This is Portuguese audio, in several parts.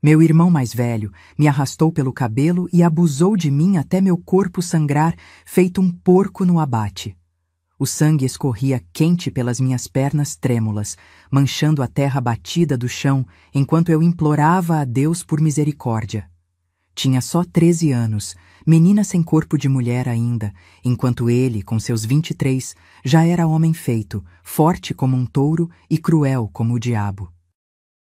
Meu irmão mais velho me arrastou pelo cabelo e abusou de mim até meu corpo sangrar, feito um porco no abate. O sangue escorria quente pelas minhas pernas trêmulas, manchando a terra batida do chão, enquanto eu implorava a Deus por misericórdia. Tinha só 13 anos, menina sem corpo de mulher ainda, enquanto ele, com seus 23, já era homem feito, forte como um touro e cruel como o diabo.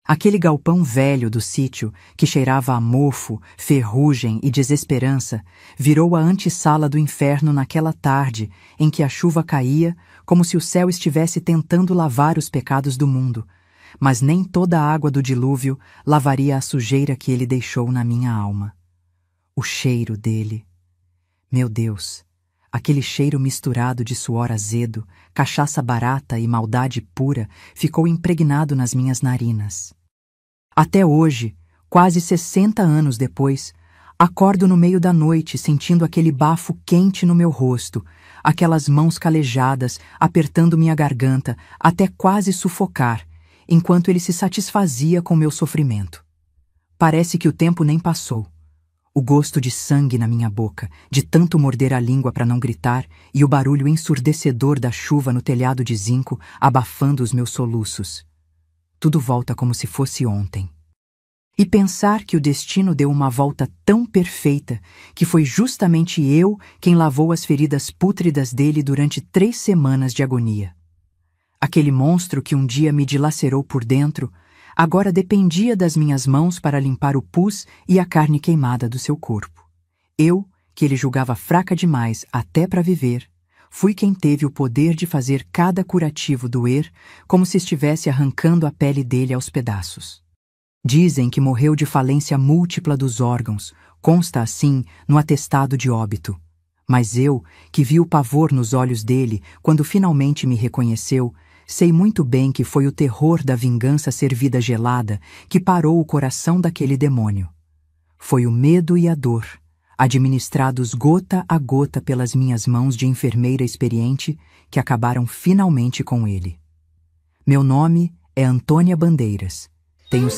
Aquele galpão velho do sítio, que cheirava a mofo, ferrugem e desesperança, virou a antessala do inferno naquela tarde em que a chuva caía como se o céu estivesse tentando lavar os pecados do mundo, mas nem toda a água do dilúvio lavaria a sujeira que ele deixou na minha alma. O cheiro dele. Meu Deus, aquele cheiro misturado de suor azedo, cachaça barata e maldade pura ficou impregnado nas minhas narinas. Até hoje, quase 60 anos depois, acordo no meio da noite sentindo aquele bafo quente no meu rosto, aquelas mãos calejadas apertando minha garganta até quase sufocar, enquanto ele se satisfazia com meu sofrimento. Parece que o tempo nem passou. O gosto de sangue na minha boca, de tanto morder a língua para não gritar, e o barulho ensurdecedor da chuva no telhado de zinco abafando os meus soluços. Tudo volta como se fosse ontem. E pensar que o destino deu uma volta tão perfeita que foi justamente eu quem lavou as feridas pútridas dele durante 3 semanas de agonia. Aquele monstro que um dia me dilacerou por dentro, agora dependia das minhas mãos para limpar o pus e a carne queimada do seu corpo. Eu, que ele julgava fraca demais até para viver, fui quem teve o poder de fazer cada curativo doer como se estivesse arrancando a pele dele aos pedaços. Dizem que morreu de falência múltipla dos órgãos, consta assim no atestado de óbito. Mas eu, que vi o pavor nos olhos dele quando finalmente me reconheceu, sei muito bem que foi o terror da vingança servida gelada que parou o coração daquele demônio. Foi o medo e a dor, administrados gota a gota pelas minhas mãos de enfermeira experiente, que acabaram finalmente com ele. Meu nome é Antônia Bandeiras. Tenho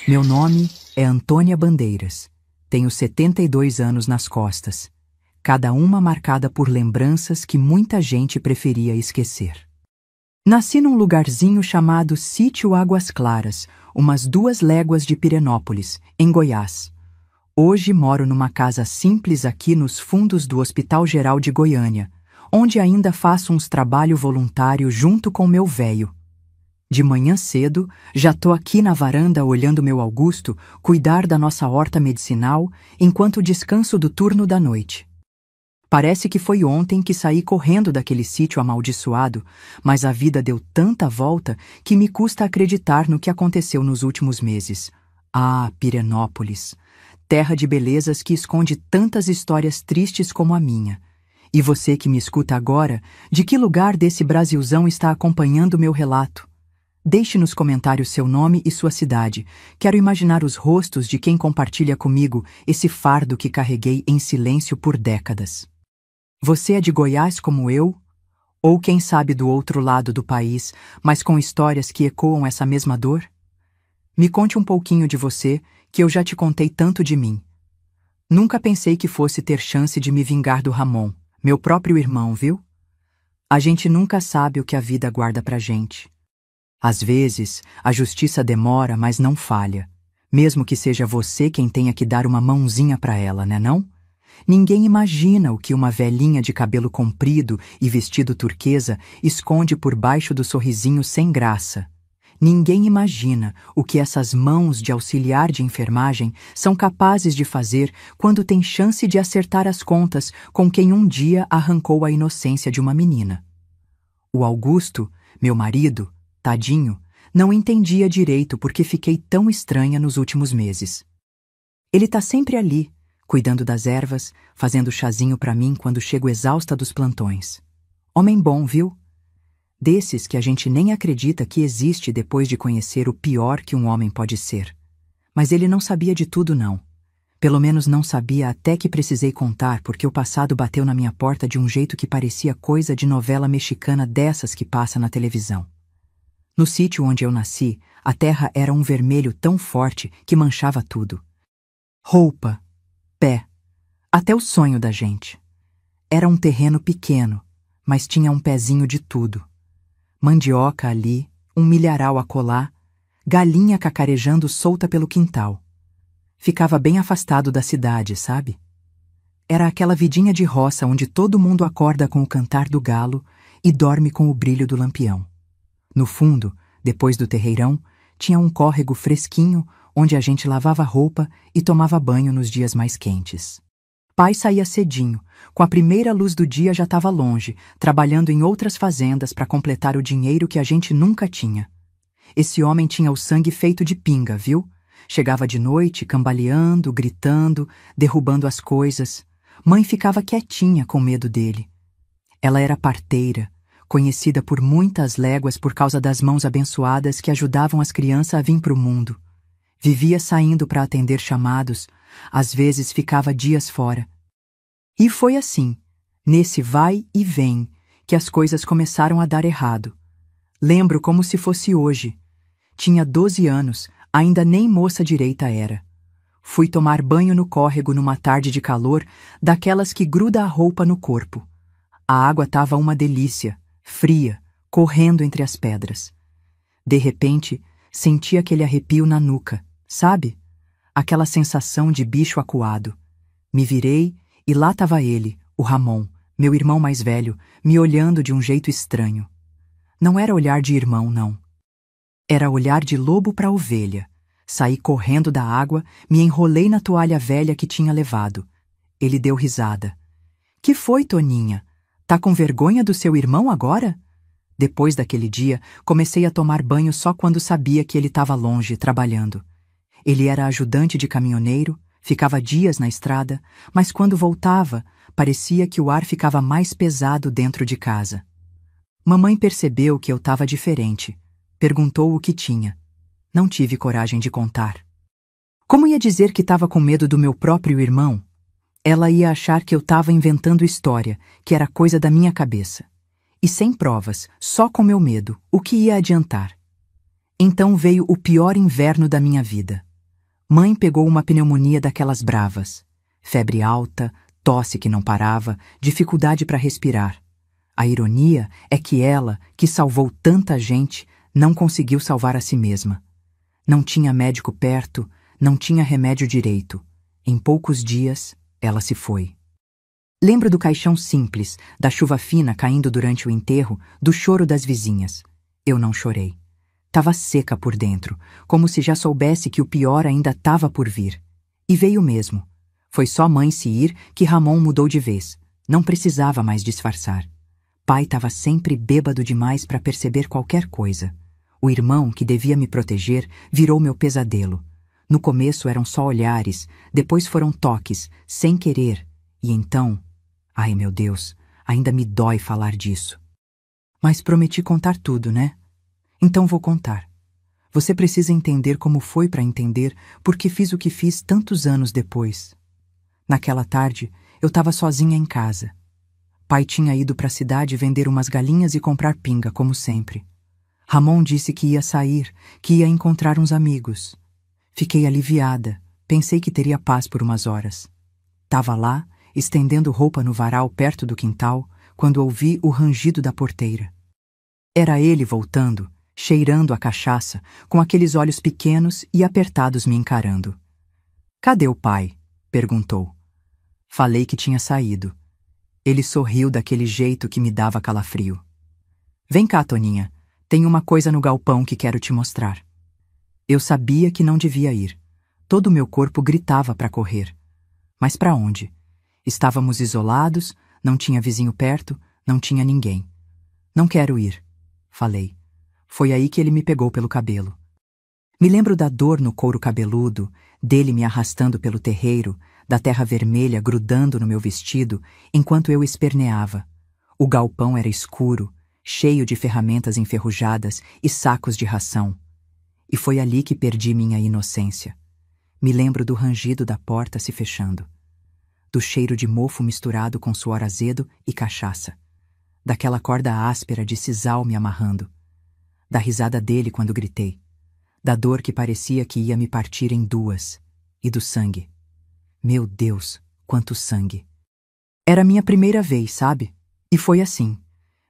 Meu nome é Antônia Bandeiras. Tenho 72 anos nas costas, cada uma marcada por lembranças que muita gente preferia esquecer. Nasci num lugarzinho chamado Sítio Águas Claras, umas 2 léguas de Pirenópolis, em Goiás. Hoje moro numa casa simples aqui nos fundos do Hospital Geral de Goiânia, onde ainda faço uns trabalho voluntário junto com meu véio. De manhã cedo, já tô aqui na varanda olhando meu Augusto cuidar da nossa horta medicinal enquanto descanso do turno da noite. Parece que foi ontem que saí correndo daquele sítio amaldiçoado, mas a vida deu tanta volta que me custa acreditar no que aconteceu nos últimos meses. Ah, Pirenópolis, terra de belezas que esconde tantas histórias tristes como a minha. E você que me escuta agora, de que lugar desse Brasilzão está acompanhando meu relato? Deixe nos comentários seu nome e sua cidade. Quero imaginar os rostos de quem compartilha comigo esse fardo que carreguei em silêncio por décadas. Você é de Goiás como eu? Ou quem sabe do outro lado do país, mas com histórias que ecoam essa mesma dor? Me conte um pouquinho de você, que eu já te contei tanto de mim. Nunca pensei que fosse ter chance de me vingar do Ramon, meu próprio irmão, viu? A gente nunca sabe o que a vida guarda pra gente. Às vezes, a justiça demora, mas não falha. Mesmo que seja você quem tenha que dar uma mãozinha pra ela, né não? Ninguém imagina o que uma velhinha de cabelo comprido e vestido turquesa esconde por baixo do sorrisinho sem graça. Ninguém imagina o que essas mãos de auxiliar de enfermagem são capazes de fazer quando tem chance de acertar as contas com quem um dia arrancou a inocência de uma menina. O Augusto, meu marido, tadinho, não entendia direito porque fiquei tão estranha nos últimos meses. Ele tá sempre ali, cuidando das ervas, fazendo chazinho pra mim quando chego exausta dos plantões. Homem bom, viu? Desses que a gente nem acredita que existe depois de conhecer o pior que um homem pode ser. Mas ele não sabia de tudo, não. Pelo menos não sabia até que precisei contar, porque o passado bateu na minha porta de um jeito que parecia coisa de novela mexicana dessas que passa na televisão. No sítio onde eu nasci, a terra era um vermelho tão forte que manchava tudo. Roupa, pé, até o sonho da gente. Era um terreno pequeno, mas tinha um pezinho de tudo. Mandioca ali, um milharal acolá, galinha cacarejando solta pelo quintal. Ficava bem afastado da cidade, sabe? Era aquela vidinha de roça onde todo mundo acorda com o cantar do galo e dorme com o brilho do lampião. No fundo, depois do terreirão, tinha um córrego fresquinho onde a gente lavava roupa e tomava banho nos dias mais quentes. Pai saía cedinho, com a primeira luz do dia já estava longe, trabalhando em outras fazendas para completar o dinheiro que a gente nunca tinha. Esse homem tinha o sangue feito de pinga, viu? Chegava de noite, cambaleando, gritando, derrubando as coisas. Mãe ficava quietinha com medo dele. Ela era parteira, conhecida por muitas léguas por causa das mãos abençoadas que ajudavam as crianças a vir para o mundo. Vivia saindo para atender chamados, às vezes ficava dias fora. E foi assim, nesse vai e vem, que as coisas começaram a dar errado. Lembro como se fosse hoje. Tinha 12 anos, ainda nem moça direita era. Fui tomar banho no córrego numa tarde de calor, daquelas que gruda a roupa no corpo. A água estava uma delícia, fria, correndo entre as pedras. De repente, senti aquele arrepio na nuca, sabe? Aquela sensação de bicho acuado. Me virei e lá estava ele, o Ramon, meu irmão mais velho, me olhando de um jeito estranho. Não era olhar de irmão, não. Era olhar de lobo para ovelha. Saí correndo da água, me enrolei na toalha velha que tinha levado. Ele deu risada. Que foi, Toninha? Tá com vergonha do seu irmão agora? Depois daquele dia, comecei a tomar banho só quando sabia que ele estava longe, trabalhando. Ele era ajudante de caminhoneiro, ficava dias na estrada, mas quando voltava, parecia que o ar ficava mais pesado dentro de casa. Mamãe percebeu que eu estava diferente. Perguntou o que tinha. Não tive coragem de contar. Como ia dizer que estava com medo do meu próprio irmão? Ela ia achar que eu estava inventando história, que era coisa da minha cabeça. E sem provas, só com meu medo, o que ia adiantar? Então veio o pior inverno da minha vida. Mãe pegou uma pneumonia daquelas bravas. Febre alta, tosse que não parava, dificuldade para respirar. A ironia é que ela, que salvou tanta gente, não conseguiu salvar a si mesma. Não tinha médico perto, não tinha remédio direito. Em poucos dias, ela se foi. Lembro do caixão simples, da chuva fina caindo durante o enterro, do choro das vizinhas. Eu não chorei. Tava seca por dentro, como se já soubesse que o pior ainda estava por vir. E veio mesmo. Foi só mãe se ir que Ramon mudou de vez. Não precisava mais disfarçar. Pai estava sempre bêbado demais para perceber qualquer coisa. O irmão, que devia me proteger, virou meu pesadelo. No começo eram só olhares, depois foram toques, sem querer. E então... Ai, meu Deus, ainda me dói falar disso. Mas prometi contar tudo, né? Então vou contar. Você precisa entender como foi para entender porque fiz o que fiz tantos anos depois. Naquela tarde, eu estava sozinha em casa. Pai tinha ido para a cidade vender umas galinhas e comprar pinga, como sempre. Ramon disse que ia sair, que ia encontrar uns amigos. Fiquei aliviada, pensei que teria paz por umas horas. Tava lá, estendendo roupa no varal perto do quintal, quando ouvi o rangido da porteira. Era ele voltando, cheirando a cachaça, com aqueles olhos pequenos e apertados me encarando. Cadê o pai? Perguntou. Falei que tinha saído. Ele sorriu daquele jeito que me dava calafrio. Vem cá, Toninha. Tem uma coisa no galpão que quero te mostrar. Eu sabia que não devia ir. Todo o meu corpo gritava para correr. Mas para onde? Estávamos isolados, não tinha vizinho perto, não tinha ninguém. Não quero ir, falei. Foi aí que ele me pegou pelo cabelo. Me lembro da dor no couro cabeludo, dele me arrastando pelo terreiro, da terra vermelha grudando no meu vestido, enquanto eu esperneava. O galpão era escuro, cheio de ferramentas enferrujadas e sacos de ração. E foi ali que perdi minha inocência. Me lembro do rangido da porta se fechando, do cheiro de mofo misturado com suor azedo e cachaça, daquela corda áspera de sisal me amarrando, da risada dele quando gritei, da dor que parecia que ia me partir em duas, e do sangue. Meu Deus, quanto sangue! Era minha primeira vez, sabe? E foi assim.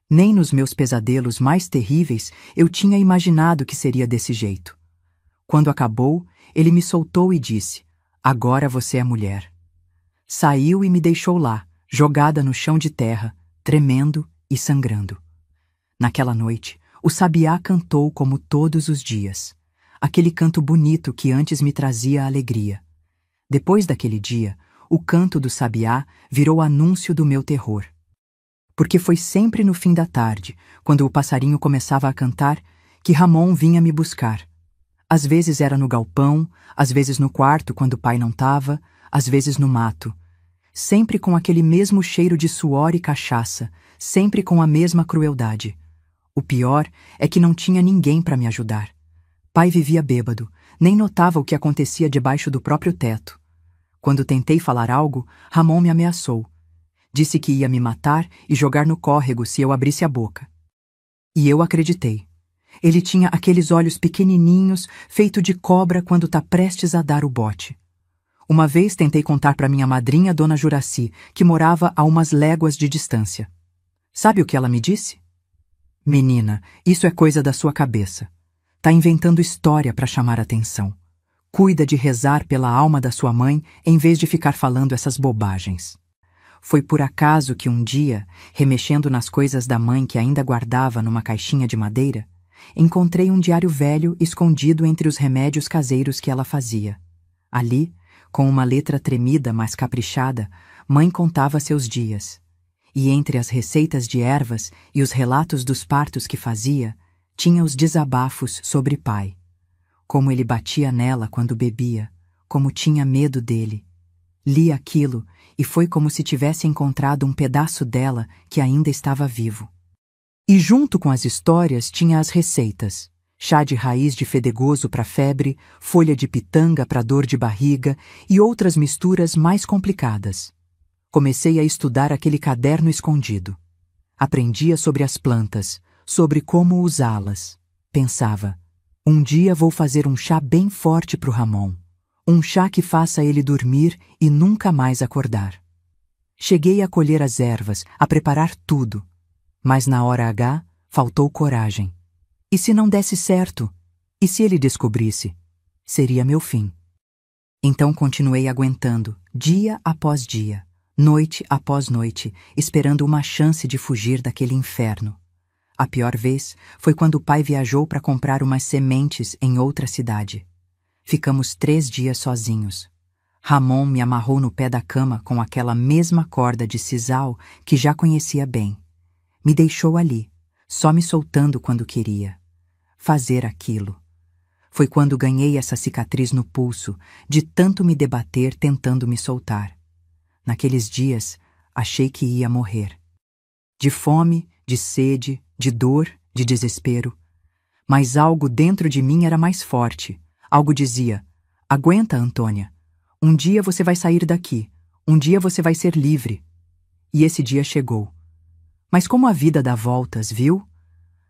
Nem nos meus pesadelos mais terríveis eu tinha imaginado que seria desse jeito. Quando acabou, ele me soltou e disse: "Agora você é mulher." Saiu e me deixou lá, jogada no chão de terra, tremendo e sangrando. Naquela noite, o sabiá cantou como todos os dias. Aquele canto bonito que antes me trazia alegria. Depois daquele dia, o canto do sabiá virou anúncio do meu terror. Porque foi sempre no fim da tarde, quando o passarinho começava a cantar, que Ramon vinha me buscar. Às vezes era no galpão, às vezes no quarto quando o pai não estava, às vezes no mato. Sempre com aquele mesmo cheiro de suor e cachaça, sempre com a mesma crueldade. O pior é que não tinha ninguém para me ajudar. Pai vivia bêbado, nem notava o que acontecia debaixo do próprio teto. Quando tentei falar algo, Ramon me ameaçou. Disse que ia me matar e jogar no córrego se eu abrisse a boca. E eu acreditei. Ele tinha aqueles olhos pequenininhos, feito de cobra quando tá prestes a dar o bote. Uma vez tentei contar para minha madrinha, Dona Juraci, que morava a umas léguas de distância. Sabe o que ela me disse? "Menina, isso é coisa da sua cabeça. Tá inventando história para chamar atenção. Cuida de rezar pela alma da sua mãe em vez de ficar falando essas bobagens." Foi por acaso que um dia, remexendo nas coisas da mãe que ainda guardava numa caixinha de madeira, encontrei um diário velho escondido entre os remédios caseiros que ela fazia. Ali, com uma letra tremida mas caprichada, mãe contava seus dias. E entre as receitas de ervas e os relatos dos partos que fazia, tinha os desabafos sobre pai. Como ele batia nela quando bebia, como tinha medo dele. Li aquilo e foi como se tivesse encontrado um pedaço dela que ainda estava vivo. E junto com as histórias tinha as receitas. Chá de raiz de fedegoso para febre, folha de pitanga para dor de barriga e outras misturas mais complicadas. Comecei a estudar aquele caderno escondido. Aprendia sobre as plantas, sobre como usá-las. Pensava, um dia vou fazer um chá bem forte pro Ramon. Um chá que faça ele dormir e nunca mais acordar. Cheguei a colher as ervas, a preparar tudo. Mas na hora H, faltou coragem. E se não desse certo? E se ele descobrisse? Seria meu fim. Então continuei aguentando, dia após dia, noite após noite, esperando uma chance de fugir daquele inferno. A pior vez foi quando o pai viajou para comprar umas sementes em outra cidade. Ficamos 3 dias sozinhos. Ramon me amarrou no pé da cama com aquela mesma corda de sisal que já conhecia bem. Me deixou ali, só me soltando quando queria. Fazer aquilo. Foi quando ganhei essa cicatriz no pulso, de tanto me debater tentando me soltar. Naqueles dias, achei que ia morrer. De fome, de sede, de dor, de desespero. Mas algo dentro de mim era mais forte. Algo dizia, aguenta, Antônia. Um dia você vai sair daqui. Um dia você vai ser livre. E esse dia chegou. Mas como a vida dá voltas, viu?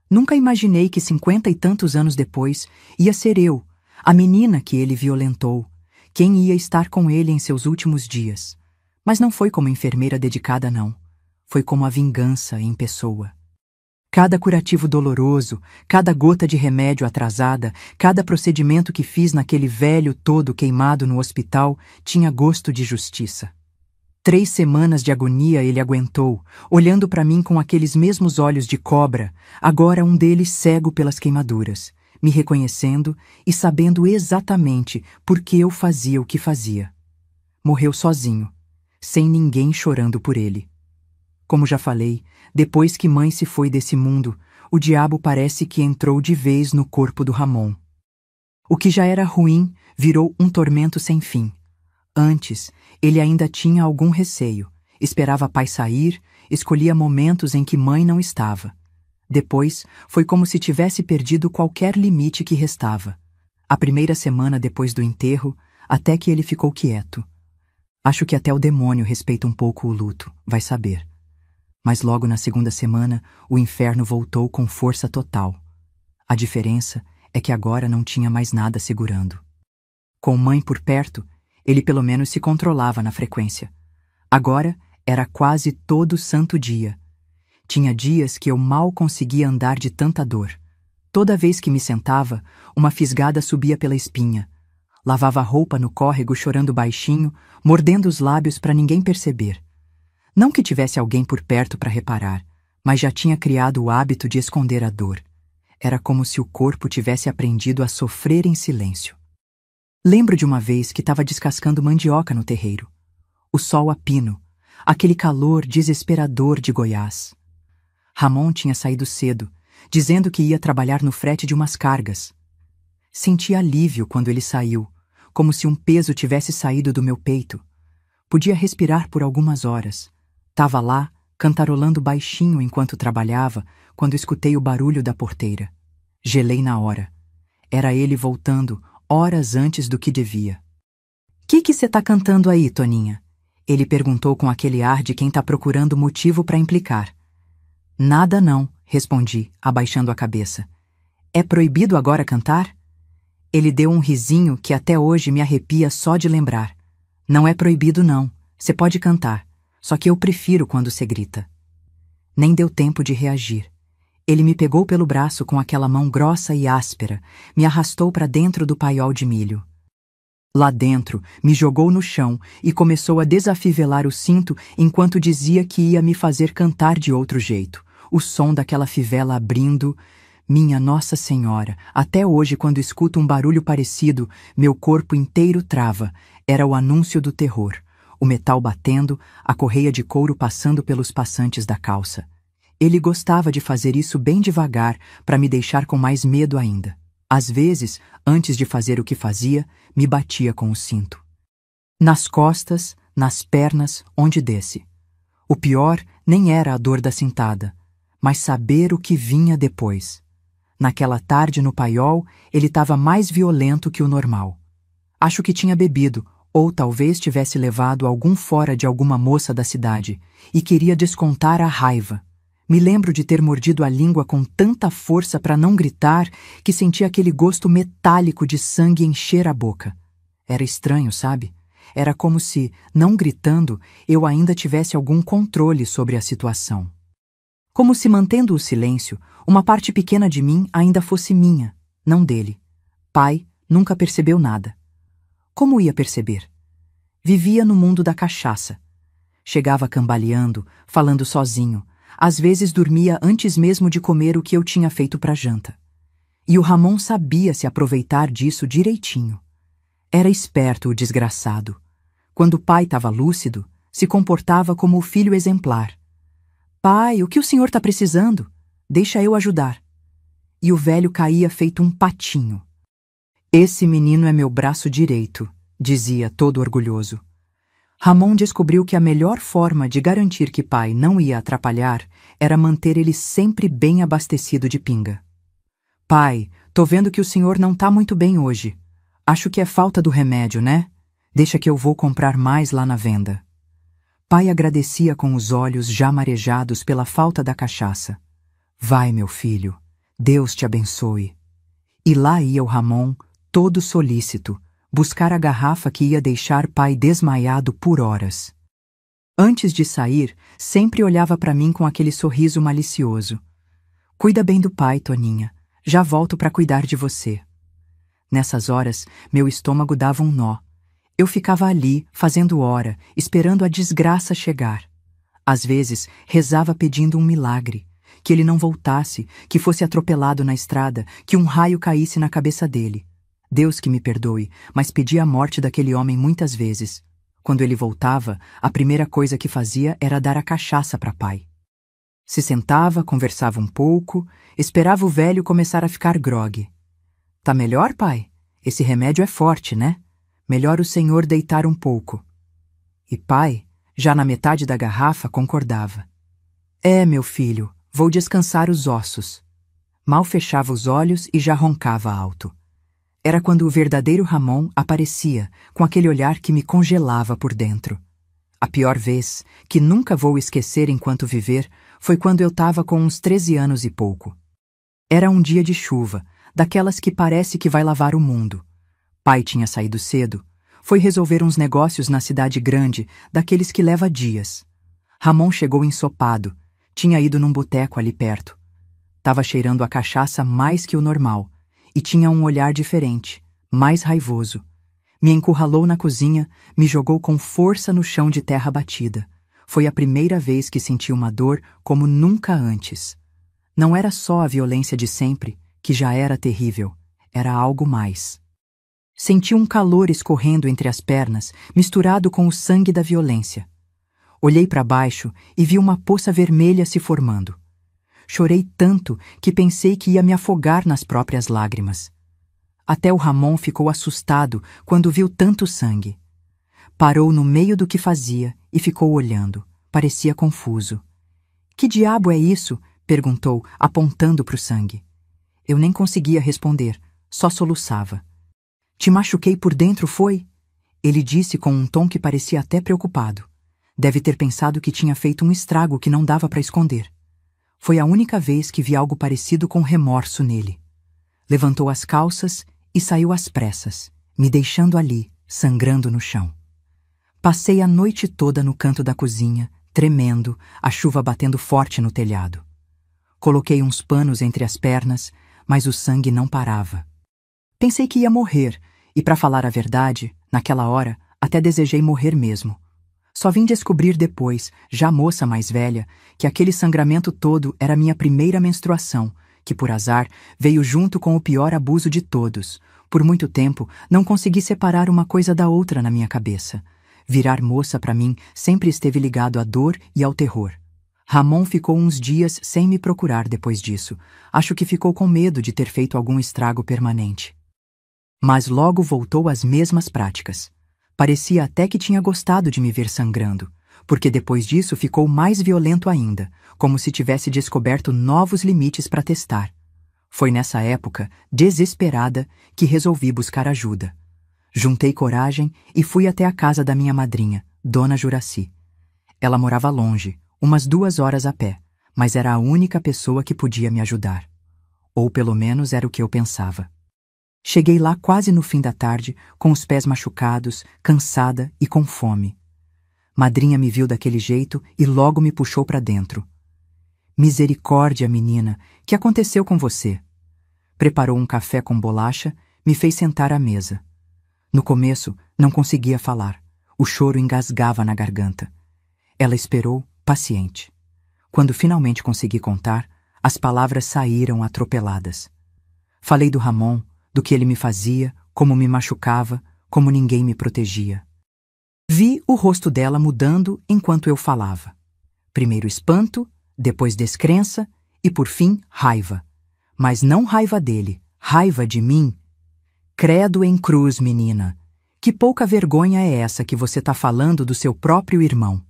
Nunca imaginei que 50 e tantos anos depois ia ser eu, a menina que ele violentou, quem ia estar com ele em seus últimos dias. Mas não foi como enfermeira dedicada, não. Foi como a vingança em pessoa. Cada curativo doloroso, cada gota de remédio atrasada, cada procedimento que fiz naquele velho todo queimado no hospital tinha gosto de justiça. 3 semanas de agonia ele aguentou, olhando para mim com aqueles mesmos olhos de cobra, agora um deles cego pelas queimaduras, me reconhecendo e sabendo exatamente por que eu fazia o que fazia. Morreu sozinho, sem ninguém chorando por ele. Como já falei, depois que mãe se foi desse mundo, o diabo parece que entrou de vez no corpo do Ramon. O que já era ruim virou um tormento sem fim. Antes, ele ainda tinha algum receio, esperava pai sair, escolhia momentos em que mãe não estava. Depois, foi como se tivesse perdido qualquer limite que restava. A primeira semana depois do enterro, até que ele ficou quieto. Acho que até o demônio respeita um pouco o luto, vai saber. Mas logo na segunda semana, o inferno voltou com força total. A diferença é que agora não tinha mais nada segurando. Com mãe por perto, ele pelo menos se controlava na frequência. Agora era quase todo santo dia. Tinha dias que eu mal conseguia andar de tanta dor. Toda vez que me sentava, uma fisgada subia pela espinha. Lavava a roupa no córrego chorando baixinho, mordendo os lábios para ninguém perceber. Não que tivesse alguém por perto para reparar, mas já tinha criado o hábito de esconder a dor. Era como se o corpo tivesse aprendido a sofrer em silêncio. Lembro de uma vez que estava descascando mandioca no terreiro. O sol a pino, aquele calor desesperador de Goiás. Ramon tinha saído cedo, dizendo que ia trabalhar no frete de umas cargas. Senti alívio quando ele saiu, como se um peso tivesse saído do meu peito. Podia respirar por algumas horas. Tava lá, cantarolando baixinho enquanto trabalhava, quando escutei o barulho da porteira. Gelei na hora. Era ele voltando, horas antes do que devia. Que cê tá cantando aí, Toninha? Ele perguntou com aquele ar de quem tá procurando motivo para implicar. Nada não, respondi, abaixando a cabeça. É proibido agora cantar? Ele deu um risinho que até hoje me arrepia só de lembrar. Não é proibido não, cê pode cantar, só que eu prefiro quando cê grita. Nem deu tempo de reagir. Ele me pegou pelo braço com aquela mão grossa e áspera, me arrastou para dentro do paiol de milho. Lá dentro, me jogou no chão e começou a desafivelar o cinto enquanto dizia que ia me fazer cantar de outro jeito. O som daquela fivela abrindo... Minha Nossa Senhora, até hoje quando escuto um barulho parecido, meu corpo inteiro trava. Era o anúncio do terror. O metal batendo, a correia de couro passando pelos passantes da calça. Ele gostava de fazer isso bem devagar, para me deixar com mais medo ainda. Às vezes, antes de fazer o que fazia, me batia com o cinto. Nas costas, nas pernas, onde desce. O pior nem era a dor da cintada, mas saber o que vinha depois. Naquela tarde no paiol, ele estava mais violento que o normal. Acho que tinha bebido, ou talvez tivesse levado algum fora de alguma moça da cidade, e queria descontar a raiva. Me lembro de ter mordido a língua com tanta força para não gritar que senti aquele gosto metálico de sangue encher a boca. Era estranho, sabe? Era como se, não gritando, eu ainda tivesse algum controle sobre a situação. Como se, mantendo o silêncio, uma parte pequena de mim ainda fosse minha, não dele. Pai nunca percebeu nada. Como ia perceber? Vivia no mundo da cachaça. Chegava cambaleando, falando sozinho. Às vezes dormia antes mesmo de comer o que eu tinha feito para janta. E o Ramon sabia se aproveitar disso direitinho. Era esperto o desgraçado. Quando o pai estava lúcido, se comportava como o filho exemplar. Pai, o que o senhor está precisando? Deixa eu ajudar. E o velho caía feito um patinho. Esse menino é meu braço direito, dizia todo orgulhoso. Ramon descobriu que a melhor forma de garantir que pai não ia atrapalhar era manter ele sempre bem abastecido de pinga. Pai, tô vendo que o senhor não tá muito bem hoje. Acho que é falta do remédio, né? Deixa que eu vou comprar mais lá na venda. Pai agradecia com os olhos já marejados pela falta da cachaça. Vai, meu filho, Deus te abençoe. E lá ia o Ramon, todo solícito, buscar a garrafa que ia deixar pai desmaiado por horas. Antes de sair, sempre olhava para mim com aquele sorriso malicioso. Cuida bem do pai, Toninha. Já volto para cuidar de você. Nessas horas, meu estômago dava um nó. Eu ficava ali, fazendo hora, esperando a desgraça chegar. Às vezes, rezava pedindo um milagre, que ele não voltasse, que fosse atropelado na estrada, que um raio caísse na cabeça dele. Deus que me perdoe, mas pedi a morte daquele homem muitas vezes. Quando ele voltava, a primeira coisa que fazia era dar a cachaça para pai. Se sentava, conversava um pouco, esperava o velho começar a ficar grogue. Tá melhor, pai? Esse remédio é forte, né? Melhor o senhor deitar um pouco. E pai, já na metade da garrafa, concordava. É, meu filho, vou descansar os ossos. Mal fechava os olhos e já roncava alto. Era quando o verdadeiro Ramon aparecia, com aquele olhar que me congelava por dentro. A pior vez, que nunca vou esquecer enquanto viver, foi quando eu estava com uns 13 anos e pouco. Era um dia de chuva, daquelas que parece que vai lavar o mundo. Pai tinha saído cedo. Foi resolver uns negócios na cidade grande, daqueles que leva dias. Ramon chegou ensopado. Tinha ido num boteco ali perto. Tava cheirando a cachaça mais que o normal. E tinha um olhar diferente, mais raivoso. Me encurralou na cozinha, me jogou com força no chão de terra batida. Foi a primeira vez que senti uma dor como nunca antes. Não era só a violência de sempre, que já era terrível. Era algo mais. Senti um calor escorrendo entre as pernas, misturado com o sangue da violência. Olhei para baixo e vi uma poça vermelha se formando. Chorei tanto que pensei que ia me afogar nas próprias lágrimas. Até o Ramon ficou assustado quando viu tanto sangue. Parou no meio do que fazia e ficou olhando. Parecia confuso. "Que diabo é isso?" perguntou, apontando para o sangue. Eu nem conseguia responder, só soluçava. "Te machuquei por dentro, foi?" Ele disse com um tom que parecia até preocupado. Deve ter pensado que tinha feito um estrago que não dava para esconder. Foi a única vez que vi algo parecido com remorso nele. Levantou as calças e saiu às pressas, me deixando ali, sangrando no chão. Passei a noite toda no canto da cozinha, tremendo, a chuva batendo forte no telhado. Coloquei uns panos entre as pernas, mas o sangue não parava. Pensei que ia morrer, e para falar a verdade, naquela hora, até desejei morrer mesmo. Só vim descobrir depois, já moça mais velha, que aquele sangramento todo era minha primeira menstruação, que por azar veio junto com o pior abuso de todos. Por muito tempo, não consegui separar uma coisa da outra na minha cabeça. Virar moça para mim sempre esteve ligado à dor e ao terror. Ramon ficou uns dias sem me procurar depois disso. Acho que ficou com medo de ter feito algum estrago permanente. Mas logo voltou às mesmas práticas. Parecia até que tinha gostado de me ver sangrando, porque depois disso ficou mais violento ainda, como se tivesse descoberto novos limites para testar. Foi nessa época, desesperada, que resolvi buscar ajuda. Juntei coragem e fui até a casa da minha madrinha, Dona Juraci. Ela morava longe, umas 2 horas a pé, mas era a única pessoa que podia me ajudar. Ou pelo menos era o que eu pensava. Cheguei lá quase no fim da tarde, com os pés machucados, cansada e com fome. Madrinha me viu daquele jeito e logo me puxou para dentro. "Misericórdia, menina, que aconteceu com você?" Preparou um café com bolacha, me fez sentar à mesa. No começo, não conseguia falar. O choro engasgava na garganta. Ela esperou, paciente. Quando finalmente consegui contar, as palavras saíram atropeladas. Falei do Ramon, do que ele me fazia, como me machucava, como ninguém me protegia. Vi o rosto dela mudando enquanto eu falava. Primeiro espanto, depois descrença e, por fim, raiva. Mas não raiva dele, raiva de mim. "Credo em cruz, menina. Que pouca vergonha é essa que você tá falando do seu próprio irmão?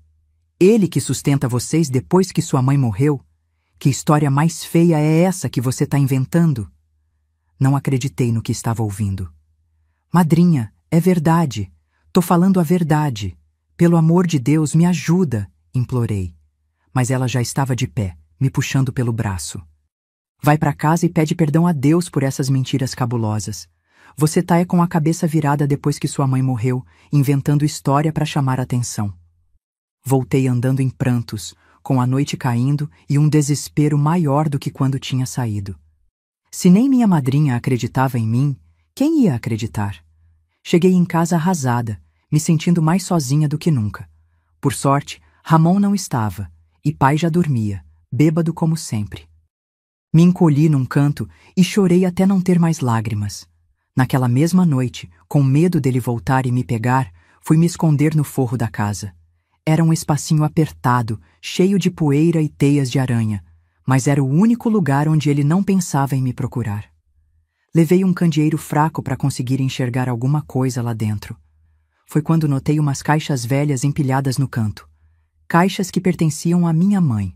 Ele que sustenta vocês depois que sua mãe morreu? Que história mais feia é essa que você tá inventando?" Não acreditei no que estava ouvindo. "Madrinha, é verdade. Tô falando a verdade. Pelo amor de Deus, me ajuda", implorei. Mas ela já estava de pé, me puxando pelo braço. "Vai para casa e pede perdão a Deus por essas mentiras cabulosas. Você tá com a cabeça virada depois que sua mãe morreu, inventando história para chamar atenção." Voltei andando em prantos, com a noite caindo e um desespero maior do que quando tinha saído. Se nem minha madrinha acreditava em mim, quem ia acreditar? Cheguei em casa arrasada, me sentindo mais sozinha do que nunca. Por sorte, Ramon não estava, e pai já dormia, bêbado como sempre. Me encolhi num canto e chorei até não ter mais lágrimas. Naquela mesma noite, com medo dele voltar e me pegar, fui me esconder no forro da casa. Era um espacinho apertado, cheio de poeira e teias de aranha, mas era o único lugar onde ele não pensava em me procurar. Levei um candeeiro fraco para conseguir enxergar alguma coisa lá dentro. Foi quando notei umas caixas velhas empilhadas no canto. Caixas que pertenciam à minha mãe.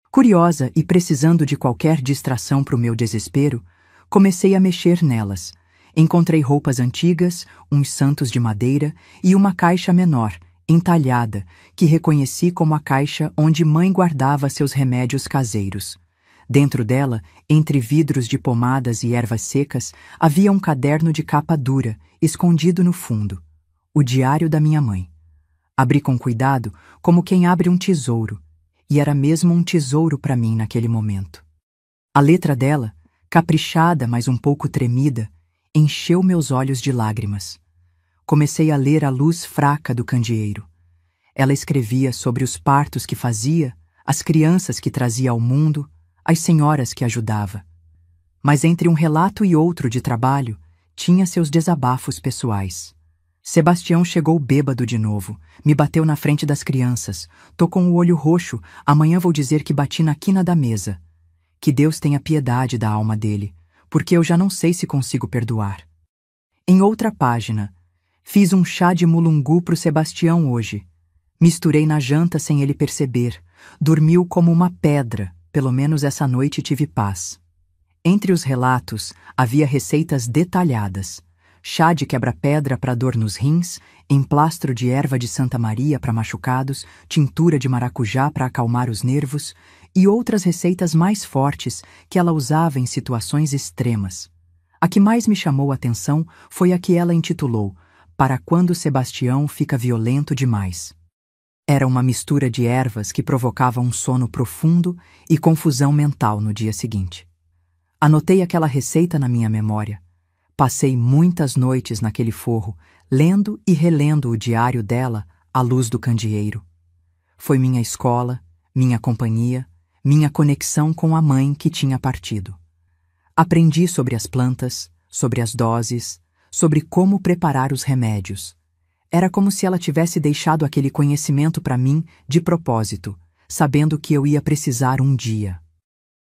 Curiosa e precisando de qualquer distração para o meu desespero, comecei a mexer nelas. Encontrei roupas antigas, uns santos de madeira e uma caixa menor, entalhada, que reconheci como a caixa onde mãe guardava seus remédios caseiros. Dentro dela, entre vidros de pomadas e ervas secas, havia um caderno de capa dura, escondido no fundo. O diário da minha mãe. Abri com cuidado, como quem abre um tesouro, e era mesmo um tesouro para mim naquele momento. A letra dela, caprichada, mas um pouco tremida, encheu meus olhos de lágrimas. Comecei a ler à luz fraca do candeeiro. Ela escrevia sobre os partos que fazia, as crianças que trazia ao mundo, as senhoras que ajudava. Mas entre um relato e outro de trabalho, tinha seus desabafos pessoais. Sebastião chegou bêbado de novo, me bateu na frente das crianças, tô com o olho roxo, amanhã vou dizer que bati na quina da mesa. Que Deus tenha piedade da alma dele, porque eu já não sei se consigo perdoar. Em outra página, fiz um chá de mulungu pro Sebastião hoje. Misturei na janta sem ele perceber. Dormiu como uma pedra, pelo menos essa noite tive paz. Entre os relatos, havia receitas detalhadas. Chá de quebra-pedra para dor nos rins, emplastro de erva de Santa Maria para machucados, tintura de maracujá para acalmar os nervos e outras receitas mais fortes que ela usava em situações extremas. A que mais me chamou a atenção foi a que ela intitulou Para quando Sebastião fica violento demais. Era uma mistura de ervas que provocava um sono profundo e confusão mental no dia seguinte. Anotei aquela receita na minha memória. Passei muitas noites naquele forro, lendo e relendo o diário dela à luz do candeeiro. Foi minha escola, minha companhia, minha conexão com a mãe que tinha partido. Aprendi sobre as plantas, sobre as doses, sobre como preparar os remédios. Era como se ela tivesse deixado aquele conhecimento para mim de propósito, sabendo que eu ia precisar um dia.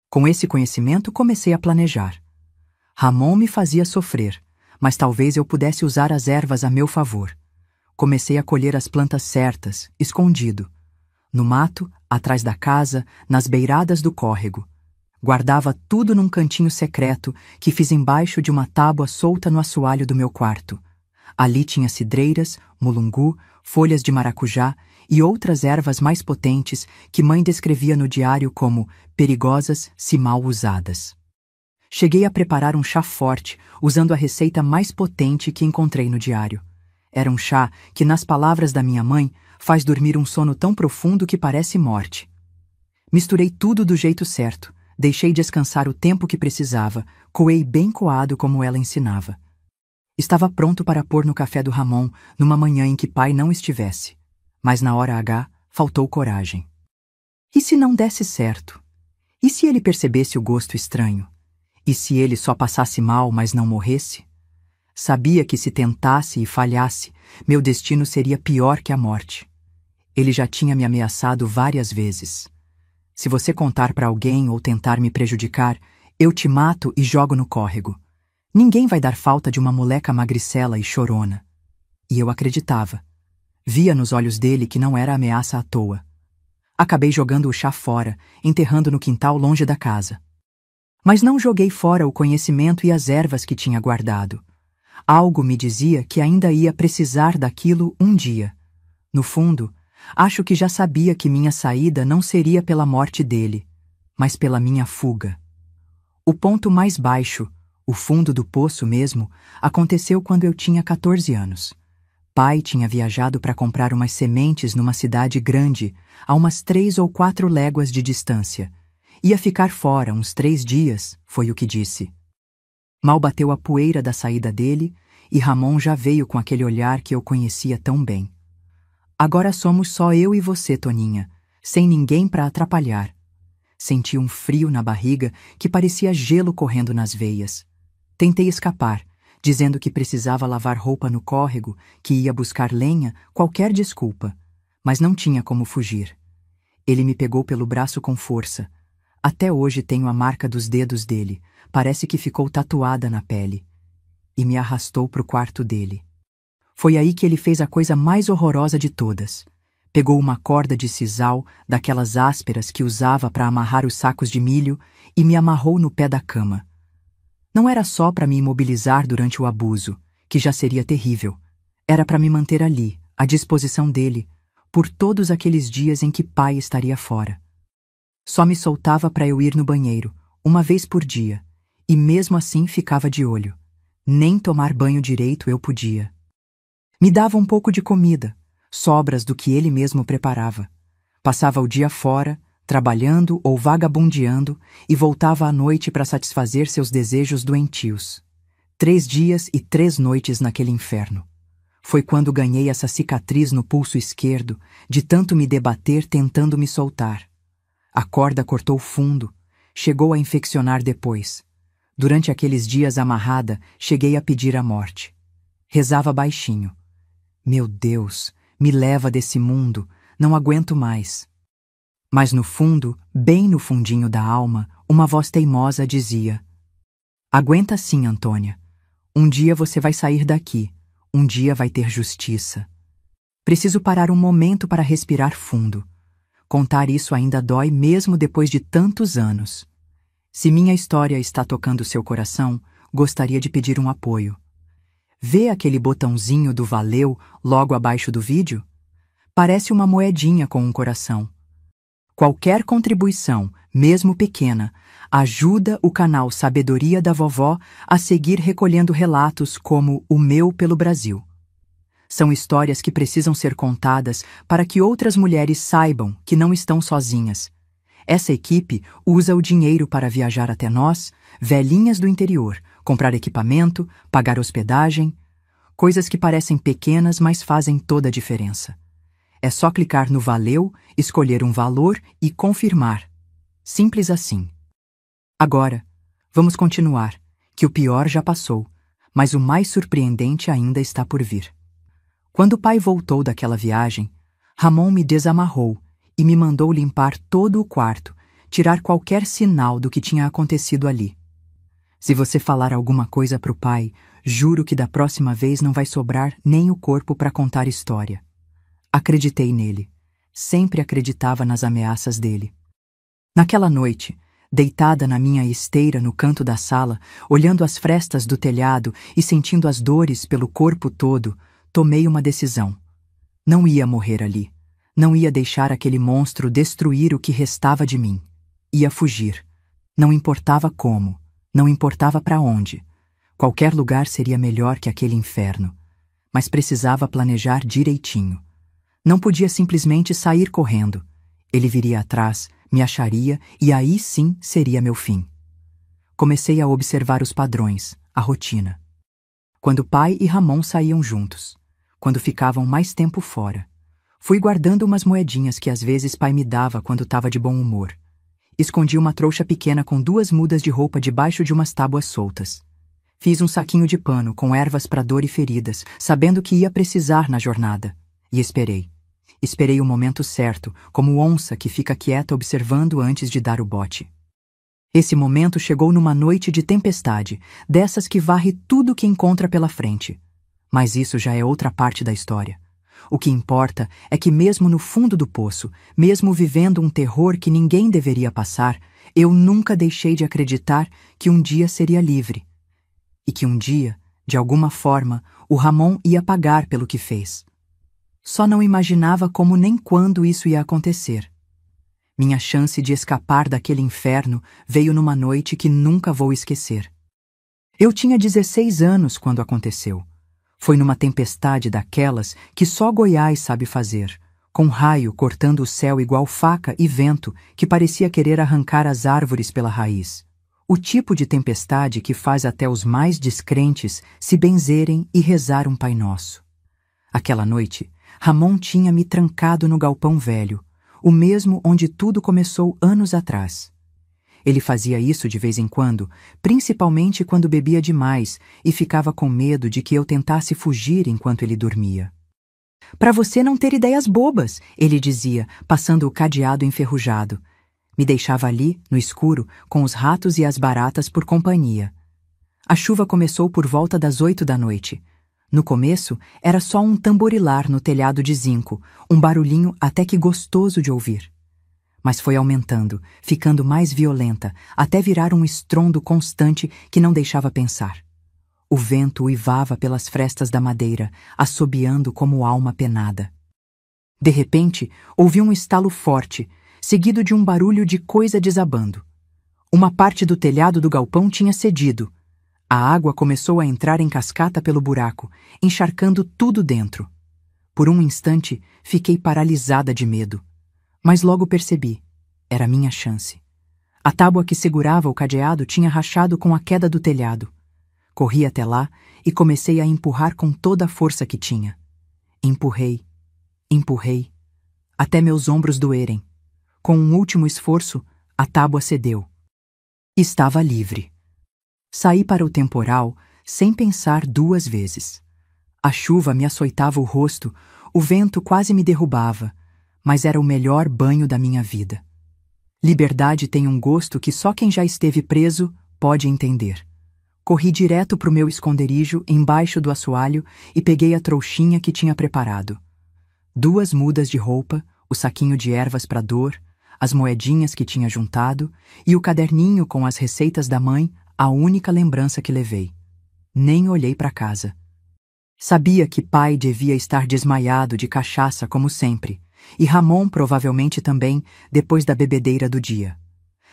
Com esse conhecimento, comecei a planejar. Ramon me fazia sofrer, mas talvez eu pudesse usar as ervas a meu favor. Comecei a colher as plantas certas, escondido. No mato, atrás da casa, nas beiradas do córrego. Guardava tudo num cantinho secreto que fiz embaixo de uma tábua solta no assoalho do meu quarto. Ali tinha cidreiras, mulungu, folhas de maracujá e outras ervas mais potentes que mãe descrevia no diário como perigosas se mal usadas. Cheguei a preparar um chá forte, usando a receita mais potente que encontrei no diário. Era um chá que, nas palavras da minha mãe, faz dormir um sono tão profundo que parece morte. Misturei tudo do jeito certo, deixei descansar o tempo que precisava, coei bem coado como ela ensinava. Estava pronto para pôr no café do Ramon, numa manhã em que pai não estivesse. Mas na hora H, faltou coragem. E se não desse certo? E se ele percebesse o gosto estranho? E se ele só passasse mal, mas não morresse? Sabia que se tentasse e falhasse, meu destino seria pior que a morte. Ele já tinha me ameaçado várias vezes. Se você contar para alguém ou tentar me prejudicar, eu te mato e jogo no córrego. Ninguém vai dar falta de uma moleca magricela e chorona. E eu acreditava. Via nos olhos dele que não era ameaça à toa. Acabei jogando o chá fora, enterrando no quintal longe da casa. Mas não joguei fora o conhecimento e as ervas que tinha guardado. Algo me dizia que ainda ia precisar daquilo um dia. No fundo, acho que já sabia que minha saída não seria pela morte dele, mas pela minha fuga. O ponto mais baixo, o fundo do poço mesmo, aconteceu quando eu tinha 14 anos. Pai tinha viajado para comprar umas sementes numa cidade grande, a umas 3 ou 4 léguas de distância. Ia ficar fora uns 3 dias, foi o que disse. Mal bateu a poeira da saída dele, e Ramon já veio com aquele olhar que eu conhecia tão bem. Agora somos só eu e você, Toninha, sem ninguém para atrapalhar. Senti um frio na barriga que parecia gelo correndo nas veias. Tentei escapar, dizendo que precisava lavar roupa no córrego, que ia buscar lenha, qualquer desculpa, mas não tinha como fugir. Ele me pegou pelo braço com força. Até hoje tenho a marca dos dedos dele, parece que ficou tatuada na pele. E me arrastou para o quarto dele. Foi aí que ele fez a coisa mais horrorosa de todas. Pegou uma corda de sisal, daquelas ásperas que usava para amarrar os sacos de milho, e me amarrou no pé da cama. Não era só para me imobilizar durante o abuso, que já seria terrível. Era para me manter ali, à disposição dele, por todos aqueles dias em que pai estaria fora. Só me soltava para eu ir no banheiro, uma vez por dia, e mesmo assim ficava de olho. Nem tomar banho direito eu podia. Me dava um pouco de comida, sobras do que ele mesmo preparava. Passava o dia fora, trabalhando ou vagabundeando, e voltava à noite para satisfazer seus desejos doentios. 3 dias e 3 noites naquele inferno. Foi quando ganhei essa cicatriz no pulso esquerdo, de tanto me debater tentando me soltar. A corda cortou fundo, chegou a infeccionar depois. Durante aqueles dias amarrada, cheguei a pedir a morte. Rezava baixinho. Meu Deus, me leva desse mundo, não aguento mais. Mas no fundo, bem no fundinho da alma, uma voz teimosa dizia: aguenta sim, Antônia. Um dia você vai sair daqui. Um dia vai ter justiça. Preciso parar um momento para respirar fundo. Contar isso ainda dói mesmo depois de tantos anos. Se minha história está tocando seu coração, gostaria de pedir um apoio. Vê aquele botãozinho do valeu logo abaixo do vídeo? Parece uma moedinha com um coração. Qualquer contribuição, mesmo pequena, ajuda o canal Sabedoria da Vovó a seguir recolhendo relatos como o meu pelo Brasil. São histórias que precisam ser contadas para que outras mulheres saibam que não estão sozinhas. Essa equipe usa o dinheiro para viajar até nós, velhinhas do interior, comprar equipamento, pagar hospedagem, coisas que parecem pequenas, mas fazem toda a diferença. É só clicar no Valeu, escolher um valor e confirmar. Simples assim. Agora, vamos continuar, que o pior já passou, mas o mais surpreendente ainda está por vir. Quando o pai voltou daquela viagem, Ramon me desamarrou e me mandou limpar todo o quarto, tirar qualquer sinal do que tinha acontecido ali. Se você falar alguma coisa pro pai, juro que da próxima vez não vai sobrar nem o corpo para contar história. Acreditei nele. Sempre acreditava nas ameaças dele. Naquela noite, deitada na minha esteira no canto da sala, olhando as frestas do telhado e sentindo as dores pelo corpo todo, tomei uma decisão. Não ia morrer ali. Não ia deixar aquele monstro destruir o que restava de mim. Ia fugir. Não importava como. Não importava para onde. Qualquer lugar seria melhor que aquele inferno. Mas precisava planejar direitinho. Não podia simplesmente sair correndo. Ele viria atrás, me acharia e aí sim seria meu fim. Comecei a observar os padrões, a rotina. Quando pai e Ramon saíam juntos. Quando ficavam mais tempo fora. Fui guardando umas moedinhas que às vezes pai me dava quando estava de bom humor. Escondi uma trouxa pequena com 2 mudas de roupa debaixo de umas tábuas soltas. Fiz um saquinho de pano com ervas para dor e feridas, sabendo que ia precisar na jornada. E esperei. Esperei o momento certo, como onça que fica quieta observando antes de dar o bote. Esse momento chegou numa noite de tempestade, dessas que varre tudo que encontra pela frente. Mas isso já é outra parte da história. O que importa é que mesmo no fundo do poço, mesmo vivendo um terror que ninguém deveria passar, eu nunca deixei de acreditar que um dia seria livre. E que um dia, de alguma forma, o Ramon ia pagar pelo que fez. Só não imaginava como nem quando isso ia acontecer. Minha chance de escapar daquele inferno veio numa noite que nunca vou esquecer. Eu tinha 16 anos quando aconteceu. Foi numa tempestade daquelas que só Goiás sabe fazer, com raio cortando o céu igual faca e vento que parecia querer arrancar as árvores pela raiz. O tipo de tempestade que faz até os mais descrentes se benzerem e rezar um Pai Nosso. Aquela noite, Ramon tinha me trancado no galpão velho, o mesmo onde tudo começou anos atrás. Ele fazia isso de vez em quando, principalmente quando bebia demais e ficava com medo de que eu tentasse fugir enquanto ele dormia. "Para você não ter ideias bobas", ele dizia, passando o cadeado enferrujado. Me deixava ali, no escuro, com os ratos e as baratas por companhia. A chuva começou por volta das 8 da noite. No começo, era só um tamborilar no telhado de zinco, um barulhinho até que gostoso de ouvir. Mas foi aumentando, ficando mais violenta, até virar um estrondo constante que não deixava pensar. O vento uivava pelas frestas da madeira, assobiando como alma penada. De repente, ouvi um estalo forte, seguido de um barulho de coisa desabando. Uma parte do telhado do galpão tinha cedido. A água começou a entrar em cascata pelo buraco, encharcando tudo dentro. Por um instante, fiquei paralisada de medo. Mas logo percebi. Era minha chance. A tábua que segurava o cadeado tinha rachado com a queda do telhado. Corri até lá e comecei a empurrar com toda a força que tinha. Empurrei, empurrei, até meus ombros doerem. Com um último esforço, a tábua cedeu. Estava livre. Saí para o temporal sem pensar duas vezes. A chuva me açoitava o rosto, o vento quase me derrubava, mas era o melhor banho da minha vida. Liberdade tem um gosto que só quem já esteve preso pode entender. Corri direto para o meu esconderijo embaixo do assoalho e peguei a trouxinha que tinha preparado. 2 mudas de roupa, o saquinho de ervas para dor, as moedinhas que tinha juntado e o caderninho com as receitas da mãe, a única lembrança que levei. Nem olhei para casa. Sabia que pai devia estar desmaiado de cachaça como sempre, e Ramon provavelmente também, depois da bebedeira do dia.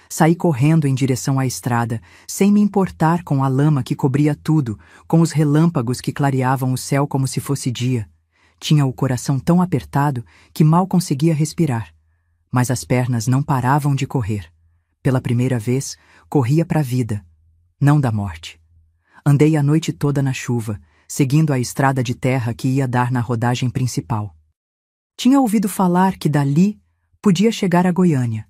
Saí correndo em direção à estrada, sem me importar com a lama que cobria tudo, com os relâmpagos que clareavam o céu como se fosse dia. Tinha o coração tão apertado que mal conseguia respirar. Mas as pernas não paravam de correr. Pela primeira vez, corria para a vida, não da morte. Andei a noite toda na chuva, seguindo a estrada de terra que ia dar na rodagem principal. Tinha ouvido falar que dali podia chegar a Goiânia.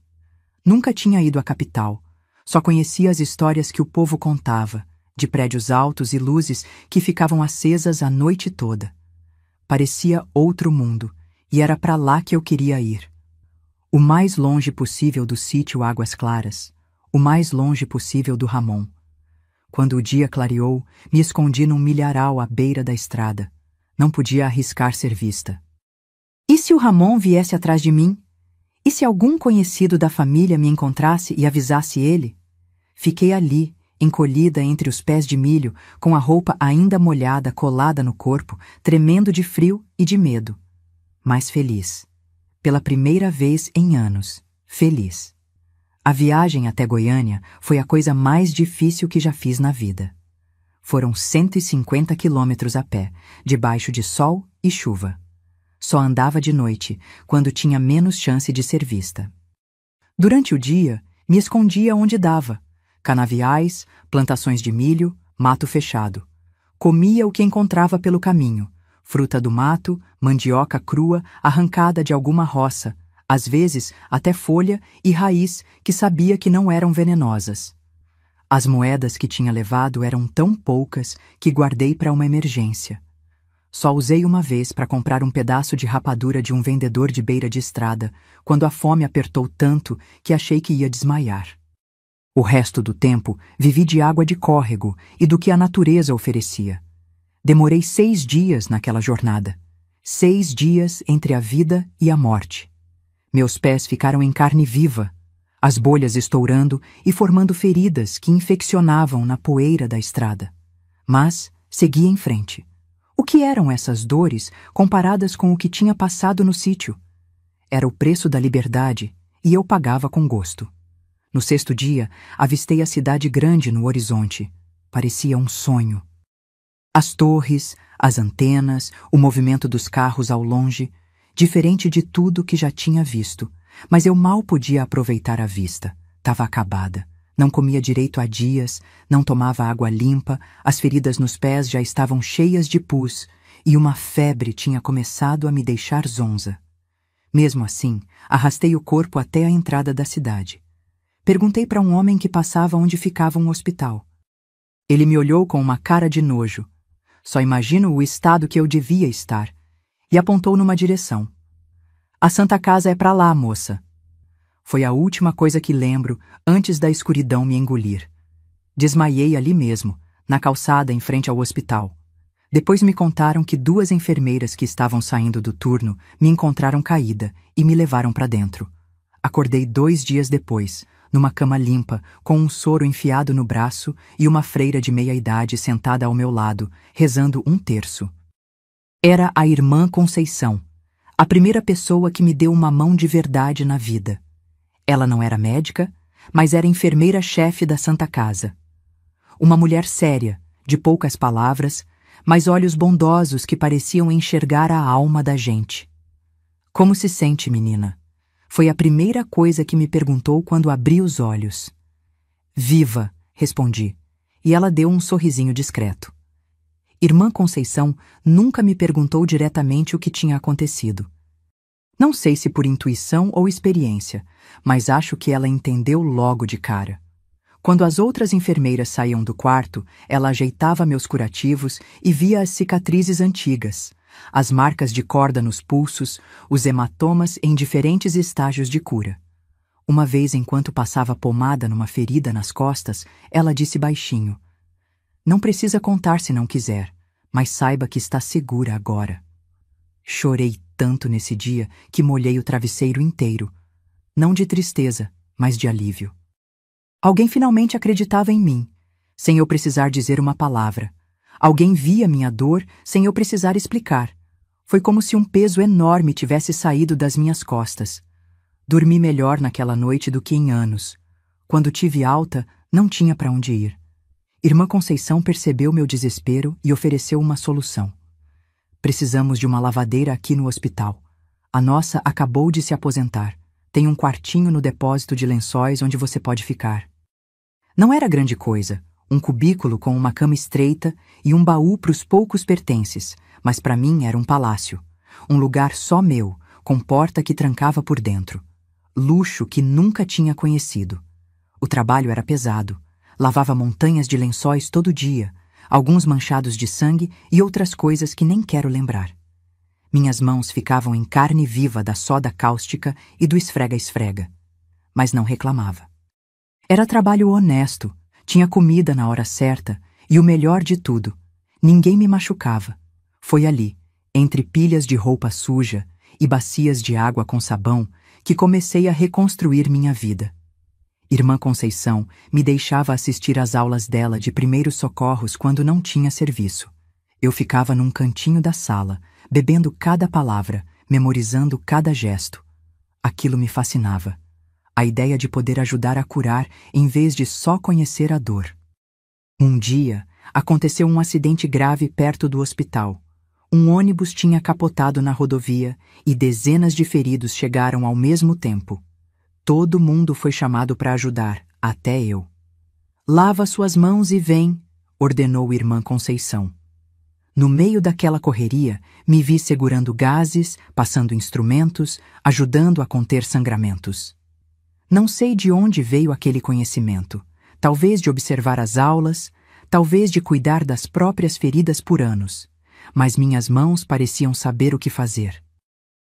Nunca tinha ido à capital. Só conhecia as histórias que o povo contava, de prédios altos e luzes que ficavam acesas a noite toda. Parecia outro mundo, e era para lá que eu queria ir. O mais longe possível do sítio Águas Claras, o mais longe possível do Ramon. Quando o dia clareou, me escondi num milharal à beira da estrada. Não podia arriscar ser vista. E se o Ramon viesse atrás de mim? E se algum conhecido da família me encontrasse e avisasse ele? Fiquei ali, encolhida entre os pés de milho, com a roupa ainda molhada colada no corpo, tremendo de frio e de medo. Mas feliz. Pela primeira vez em anos, feliz. A viagem até Goiânia foi a coisa mais difícil que já fiz na vida. Foram 150 quilômetros a pé, debaixo de sol e chuva. Só andava de noite, quando tinha menos chance de ser vista. Durante o dia, me escondia onde dava. Canaviais, plantações de milho, mato fechado. Comia o que encontrava pelo caminho. Fruta do mato, mandioca crua arrancada de alguma roça, às vezes até folha e raiz que sabia que não eram venenosas. As moedas que tinha levado eram tão poucas que guardei para uma emergência. Só usei uma vez para comprar um pedaço de rapadura de um vendedor de beira de estrada, quando a fome apertou tanto que achei que ia desmaiar. O resto do tempo vivi de água de córrego e do que a natureza oferecia. Demorei 6 dias naquela jornada. 6 dias entre a vida e a morte. Meus pés ficaram em carne viva, as bolhas estourando e formando feridas que infeccionavam na poeira da estrada. Mas segui em frente. O que eram essas dores comparadas com o que tinha passado no sítio? Era o preço da liberdade e eu pagava com gosto. No 6º dia, avistei a cidade grande no horizonte. Parecia um sonho. As torres, as antenas, o movimento dos carros ao longe, diferente de tudo que já tinha visto. Mas eu mal podia aproveitar a vista. Estava acabada. Não comia direito há dias, não tomava água limpa, as feridas nos pés já estavam cheias de pus e uma febre tinha começado a me deixar zonza. Mesmo assim, arrastei o corpo até a entrada da cidade. Perguntei para um homem que passava onde ficava um hospital. Ele me olhou com uma cara de nojo. Só imagino o estado que eu devia estar. E apontou numa direção. A Santa Casa é para lá, moça. Foi a última coisa que lembro antes da escuridão me engolir. Desmaiei ali mesmo, na calçada em frente ao hospital. Depois me contaram que 2 enfermeiras que estavam saindo do turno me encontraram caída e me levaram para dentro. Acordei 2 dias depois, numa cama limpa, com um soro enfiado no braço e uma freira de meia-idade sentada ao meu lado, rezando um terço. Era a irmã Conceição, a primeira pessoa que me deu uma mão de verdade na vida. Ela não era médica, mas era enfermeira-chefe da Santa Casa. Uma mulher séria, de poucas palavras, mas olhos bondosos que pareciam enxergar a alma da gente. Como se sente, menina? Foi a primeira coisa que me perguntou quando abri os olhos. Viva, respondi, e ela deu um sorrisinho discreto. Irmã Conceição nunca me perguntou diretamente o que tinha acontecido. Não sei se por intuição ou experiência, mas acho que ela entendeu logo de cara. Quando as outras enfermeiras saíam do quarto, ela ajeitava meus curativos e via as cicatrizes antigas, as marcas de corda nos pulsos, os hematomas em diferentes estágios de cura. Uma vez, enquanto passava pomada numa ferida nas costas, ela disse baixinho: "Não precisa contar se não quiser, mas saiba que está segura agora." Chorei tanto nesse dia que molhei o travesseiro inteiro, não de tristeza, mas de alívio. Alguém finalmente acreditava em mim, sem eu precisar dizer uma palavra. Alguém via minha dor sem eu precisar explicar. Foi como se um peso enorme tivesse saído das minhas costas. Dormi melhor naquela noite do que em anos. Quando tive alta, não tinha para onde ir. Irmã Conceição percebeu meu desespero e ofereceu uma solução. "Precisamos de uma lavadeira aqui no hospital. A nossa acabou de se aposentar. Tem um quartinho no depósito de lençóis onde você pode ficar." Não era grande coisa, um cubículo com uma cama estreita e um baú para os poucos pertences, mas para mim era um palácio. Um lugar só meu, com porta que trancava por dentro. Luxo que nunca tinha conhecido. O trabalho era pesado. Lavava montanhas de lençóis todo dia, alguns manchados de sangue e outras coisas que nem quero lembrar. Minhas mãos ficavam em carne viva da soda cáustica e do esfrega-esfrega. Mas não reclamava. Era trabalho honesto, tinha comida na hora certa e o melhor de tudo, ninguém me machucava. Foi ali, entre pilhas de roupa suja e bacias de água com sabão, que comecei a reconstruir minha vida. Irmã Conceição me deixava assistir às aulas dela de primeiros socorros quando não tinha serviço. Eu ficava num cantinho da sala, bebendo cada palavra, memorizando cada gesto. Aquilo me fascinava. A ideia de poder ajudar a curar em vez de só conhecer a dor. Um dia, aconteceu um acidente grave perto do hospital. Um ônibus tinha capotado na rodovia e dezenas de feridos chegaram ao mesmo tempo. Todo mundo foi chamado para ajudar, até eu. "Lava suas mãos e vem", ordenou Irmã Conceição. No meio daquela correria, me vi segurando gases, passando instrumentos, ajudando a conter sangramentos. Não sei de onde veio aquele conhecimento, talvez de observar as aulas, talvez de cuidar das próprias feridas por anos, mas minhas mãos pareciam saber o que fazer.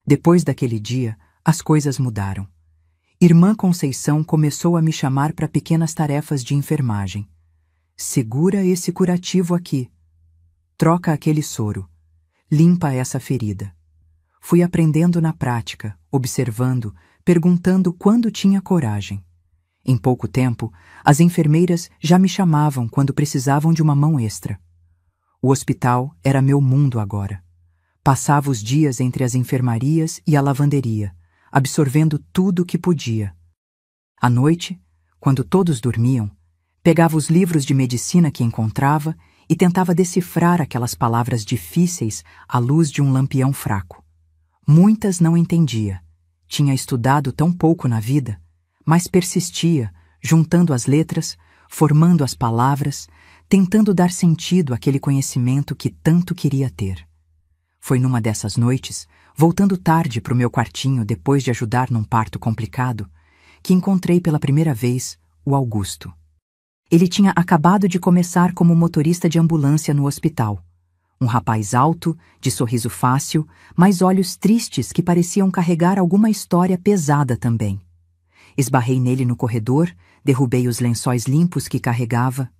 Depois daquele dia, as coisas mudaram. Irmã Conceição começou a me chamar para pequenas tarefas de enfermagem. "Segura esse curativo aqui. Troca aquele soro. Limpa essa ferida." Fui aprendendo na prática, observando, perguntando quando tinha coragem. Em pouco tempo, as enfermeiras já me chamavam quando precisavam de uma mão extra. O hospital era meu mundo agora. Passava os dias entre as enfermarias e a lavanderia, absorvendo tudo o que podia. À noite, quando todos dormiam, pegava os livros de medicina que encontrava e tentava decifrar aquelas palavras difíceis à luz de um lampião fraco. Muitas não entendia. Tinha estudado tão pouco na vida, mas persistia, juntando as letras, formando as palavras, tentando dar sentido àquele conhecimento que tanto queria ter. Foi numa dessas noites, voltando tarde para o meu quartinho depois de ajudar num parto complicado, que encontrei pela primeira vez o Augusto. Ele tinha acabado de começar como motorista de ambulância no hospital. Um rapaz alto, de sorriso fácil, mas olhos tristes que pareciam carregar alguma história pesada também. Esbarrei nele no corredor, derrubei os lençóis limpos que carregava.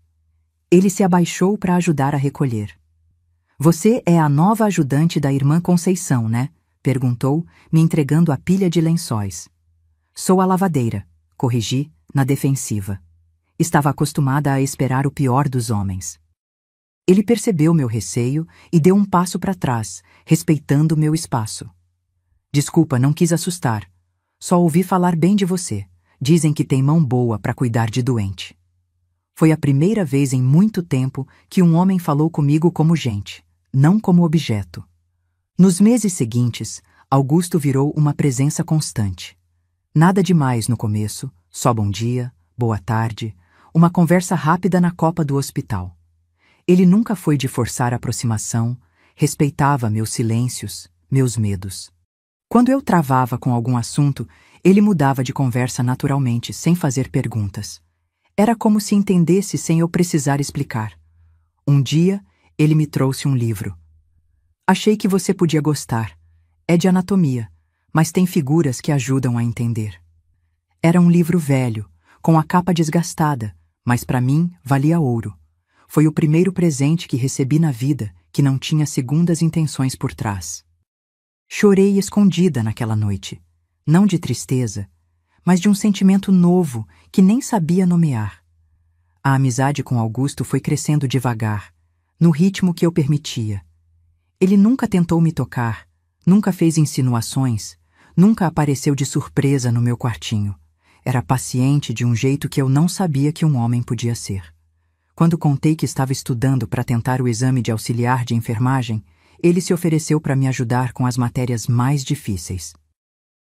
Ele se abaixou para ajudar a recolher. "Você é a nova ajudante da Irmã Conceição, né?" perguntou, me entregando a pilha de lençóis. Sou a lavadeira, corrigi, na defensiva. Estava acostumada a esperar o pior dos homens. Ele percebeu meu receio e deu um passo para trás, respeitando meu espaço. Desculpa, não quis assustar. Só ouvi falar bem de você. Dizem que tem mão boa para cuidar de doente. Foi a primeira vez em muito tempo que um homem falou comigo como gente, não como objeto. Nos meses seguintes, Augusto virou uma presença constante. Nada demais no começo, só bom dia, boa tarde, uma conversa rápida na copa do hospital. Ele nunca foi de forçar aproximação, respeitava meus silêncios, meus medos. Quando eu travava com algum assunto, ele mudava de conversa naturalmente, sem fazer perguntas. Era como se entendesse sem eu precisar explicar. Um dia, ele me trouxe um livro. Achei que você podia gostar. É de anatomia, mas tem figuras que ajudam a entender. Era um livro velho, com a capa desgastada, mas para mim valia ouro. Foi o primeiro presente que recebi na vida que não tinha segundas intenções por trás. Chorei escondida naquela noite, não de tristeza, mas de um sentimento novo que nem sabia nomear. A amizade com Augusto foi crescendo devagar, no ritmo que eu permitia. Ele nunca tentou me tocar, nunca fez insinuações, nunca apareceu de surpresa no meu quartinho. Era paciente de um jeito que eu não sabia que um homem podia ser. Quando contei que estava estudando para tentar o exame de auxiliar de enfermagem, ele se ofereceu para me ajudar com as matérias mais difíceis.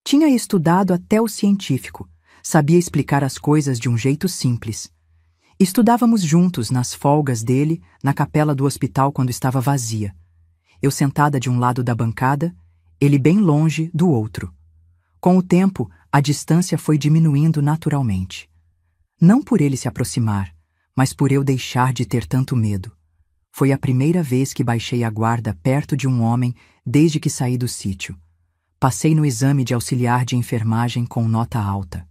Tinha estudado até o científico, sabia explicar as coisas de um jeito simples. Estudávamos juntos nas folgas dele, na capela do hospital quando estava vazia. Eu sentada de um lado da bancada, ele bem longe do outro. Com o tempo, a distância foi diminuindo naturalmente. Não por ele se aproximar, mas por eu deixar de ter tanto medo. Foi a primeira vez que baixei a guarda perto de um homem desde que saí do sítio. Passei no exame de auxiliar de enfermagem com nota alta.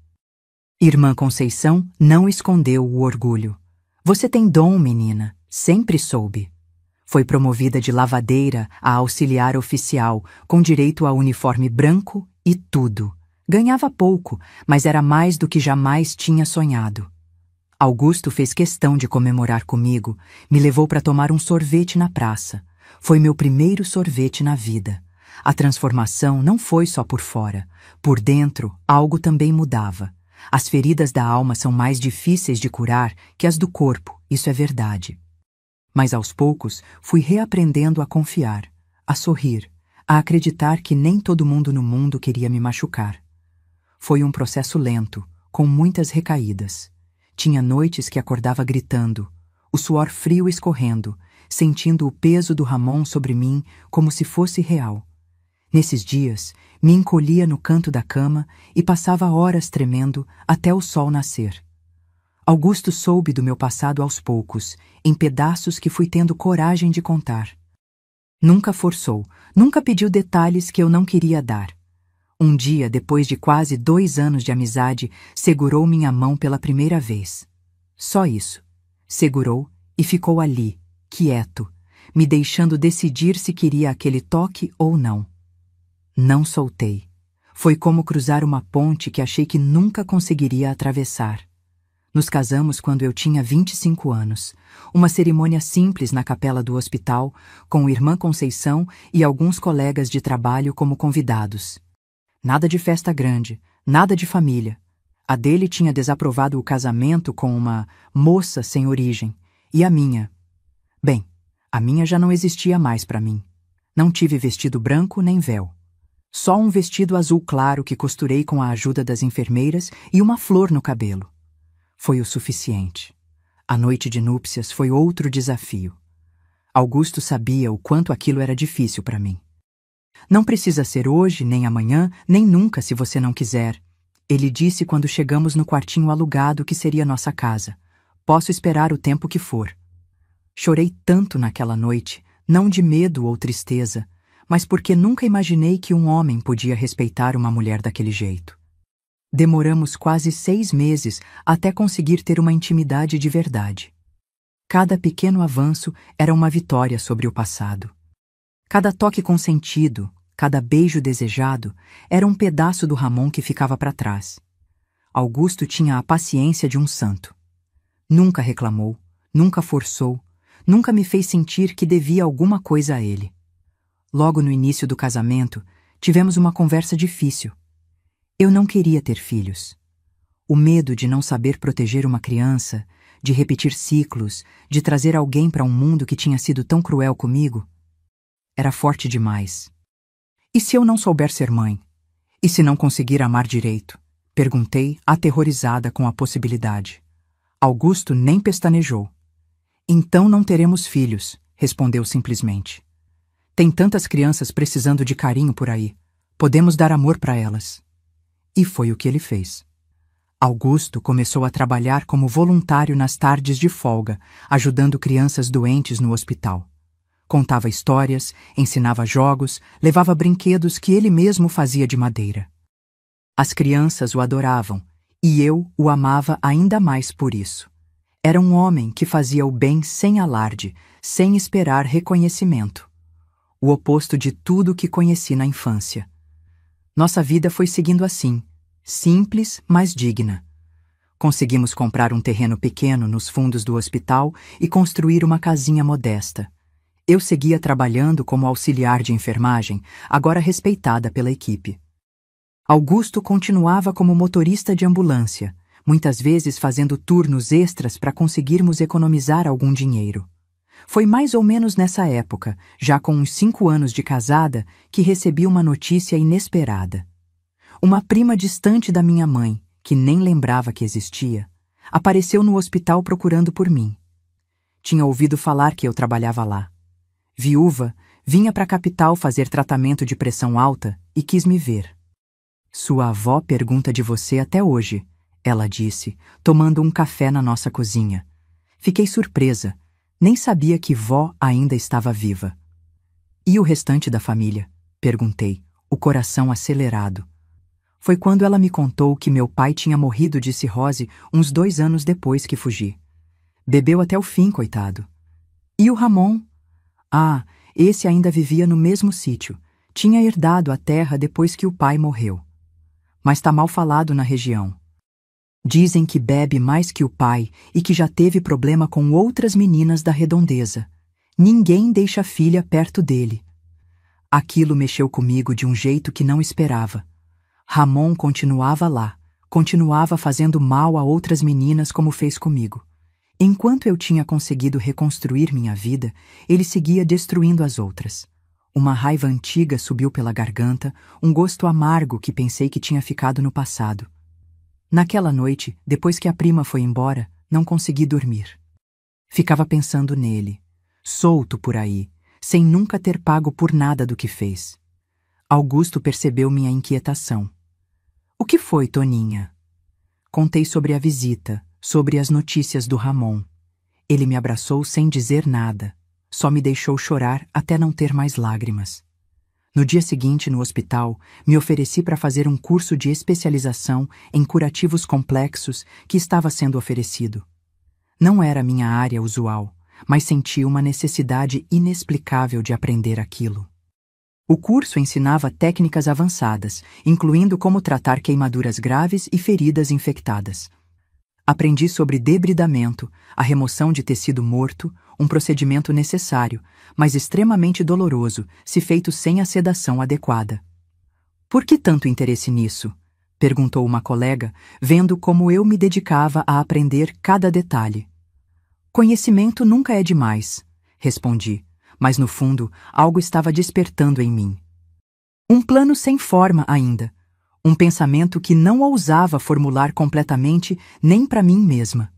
Irmã Conceição não escondeu o orgulho. Você tem dom, menina, sempre soube. Foi promovida de lavadeira a auxiliar oficial, com direito a uniforme branco e tudo. Ganhava pouco, mas era mais do que jamais tinha sonhado. Augusto fez questão de comemorar comigo, me levou para tomar um sorvete na praça. Foi meu primeiro sorvete na vida. A transformação não foi só por fora. Por dentro, algo também mudava. As feridas da alma são mais difíceis de curar que as do corpo, isso é verdade. Mas aos poucos, fui reaprendendo a confiar, a sorrir, a acreditar que nem todo mundo no mundo queria me machucar. Foi um processo lento, com muitas recaídas. Tinha noites que acordava gritando, o suor frio escorrendo, sentindo o peso do Ramon sobre mim como se fosse real. Nesses dias, me encolhia no canto da cama e passava horas tremendo até o sol nascer. Augusto soube do meu passado aos poucos, em pedaços que fui tendo coragem de contar. Nunca forçou, nunca pediu detalhes que eu não queria dar. Um dia, depois de quase 2 anos de amizade, segurou minha mão pela primeira vez. Só isso. Segurou e ficou ali, quieto, me deixando decidir se queria aquele toque ou não. Não soltei. Foi como cruzar uma ponte que achei que nunca conseguiria atravessar. Nos casamos quando eu tinha 25 anos. Uma cerimônia simples na capela do hospital, com Irmã Conceição e alguns colegas de trabalho como convidados. Nada de festa grande, nada de família. A dele tinha desaprovado o casamento com uma moça sem origem. E a minha? Bem, a minha já não existia mais para mim. Não tive vestido branco nem véu. Só um vestido azul claro que costurei com a ajuda das enfermeiras e uma flor no cabelo. Foi o suficiente. A noite de núpcias foi outro desafio. Augusto sabia o quanto aquilo era difícil para mim. Não precisa ser hoje, nem amanhã, nem nunca se você não quiser. Ele disse quando chegamos no quartinho alugado que seria nossa casa. Posso esperar o tempo que for. Chorei tanto naquela noite, não de medo ou tristeza, mas porque nunca imaginei que um homem podia respeitar uma mulher daquele jeito. Demoramos quase 6 meses até conseguir ter uma intimidade de verdade. Cada pequeno avanço era uma vitória sobre o passado. Cada toque consentido, cada beijo desejado, era um pedaço do Ramon que ficava para trás. Augusto tinha a paciência de um santo. Nunca reclamou, nunca forçou, nunca me fez sentir que devia alguma coisa a ele. Logo no início do casamento, tivemos uma conversa difícil. Eu não queria ter filhos. O medo de não saber proteger uma criança, de repetir ciclos, de trazer alguém para um mundo que tinha sido tão cruel comigo, era forte demais. E se eu não souber ser mãe? E se não conseguir amar direito? Perguntei, aterrorizada com a possibilidade. Augusto nem pestanejou. Então não teremos filhos, respondeu simplesmente. Tem tantas crianças precisando de carinho por aí. Podemos dar amor para elas. E foi o que ele fez. Augusto começou a trabalhar como voluntário nas tardes de folga, ajudando crianças doentes no hospital. Contava histórias, ensinava jogos, levava brinquedos que ele mesmo fazia de madeira. As crianças o adoravam, e eu o amava ainda mais por isso. Era um homem que fazia o bem sem alarde, sem esperar reconhecimento. O oposto de tudo que conheci na infância. Nossa vida foi seguindo assim, simples, mas digna. Conseguimos comprar um terreno pequeno nos fundos do hospital e construir uma casinha modesta. Eu seguia trabalhando como auxiliar de enfermagem, agora respeitada pela equipe. Augusto continuava como motorista de ambulância, muitas vezes fazendo turnos extras para conseguirmos economizar algum dinheiro. Foi mais ou menos nessa época, já com uns 5 anos de casada, que recebi uma notícia inesperada. Uma prima distante da minha mãe, que nem lembrava que existia, apareceu no hospital procurando por mim. Tinha ouvido falar que eu trabalhava lá. Viúva, vinha para a capital fazer tratamento de pressão alta e quis me ver. Sua avó pergunta de você até hoje, ela disse, tomando um café na nossa cozinha. Fiquei surpresa, nem sabia que vó ainda estava viva. E o restante da família? Perguntei, o coração acelerado. Foi quando ela me contou que meu pai tinha morrido de cirrose uns 2 anos depois que fugi. Bebeu até o fim, coitado. E o Ramon? Ah, esse ainda vivia no mesmo sítio. Tinha herdado a terra depois que o pai morreu. Mas tá mal falado na região. Dizem que bebe mais que o pai e que já teve problema com outras meninas da redondeza. Ninguém deixa a filha perto dele. Aquilo mexeu comigo de um jeito que não esperava. Ramon continuava lá, continuava fazendo mal a outras meninas como fez comigo. Enquanto eu tinha conseguido reconstruir minha vida, ele seguia destruindo as outras. Uma raiva antiga subiu pela garganta, um gosto amargo que pensei que tinha ficado no passado. Naquela noite, depois que a prima foi embora, não consegui dormir. Ficava pensando nele, solto por aí, sem nunca ter pago por nada do que fez. Augusto percebeu minha inquietação. O que foi, Toninha? Contei sobre a visita, sobre as notícias do Ramon. Ele me abraçou sem dizer nada, só me deixou chorar até não ter mais lágrimas. No dia seguinte, no hospital, me ofereci para fazer um curso de especialização em curativos complexos que estava sendo oferecido. Não era minha área usual, mas senti uma necessidade inexplicável de aprender aquilo. O curso ensinava técnicas avançadas, incluindo como tratar queimaduras graves e feridas infectadas. Aprendi sobre debridamento, a remoção de tecido morto, um procedimento necessário, mas extremamente doloroso, se feito sem a sedação adequada. Por que tanto interesse nisso? Perguntou uma colega, vendo como eu me dedicava a aprender cada detalhe. Conhecimento nunca é demais, respondi, mas no fundo algo estava despertando em mim. Um plano sem forma ainda. Um pensamento que não ousava formular completamente nem para mim mesma.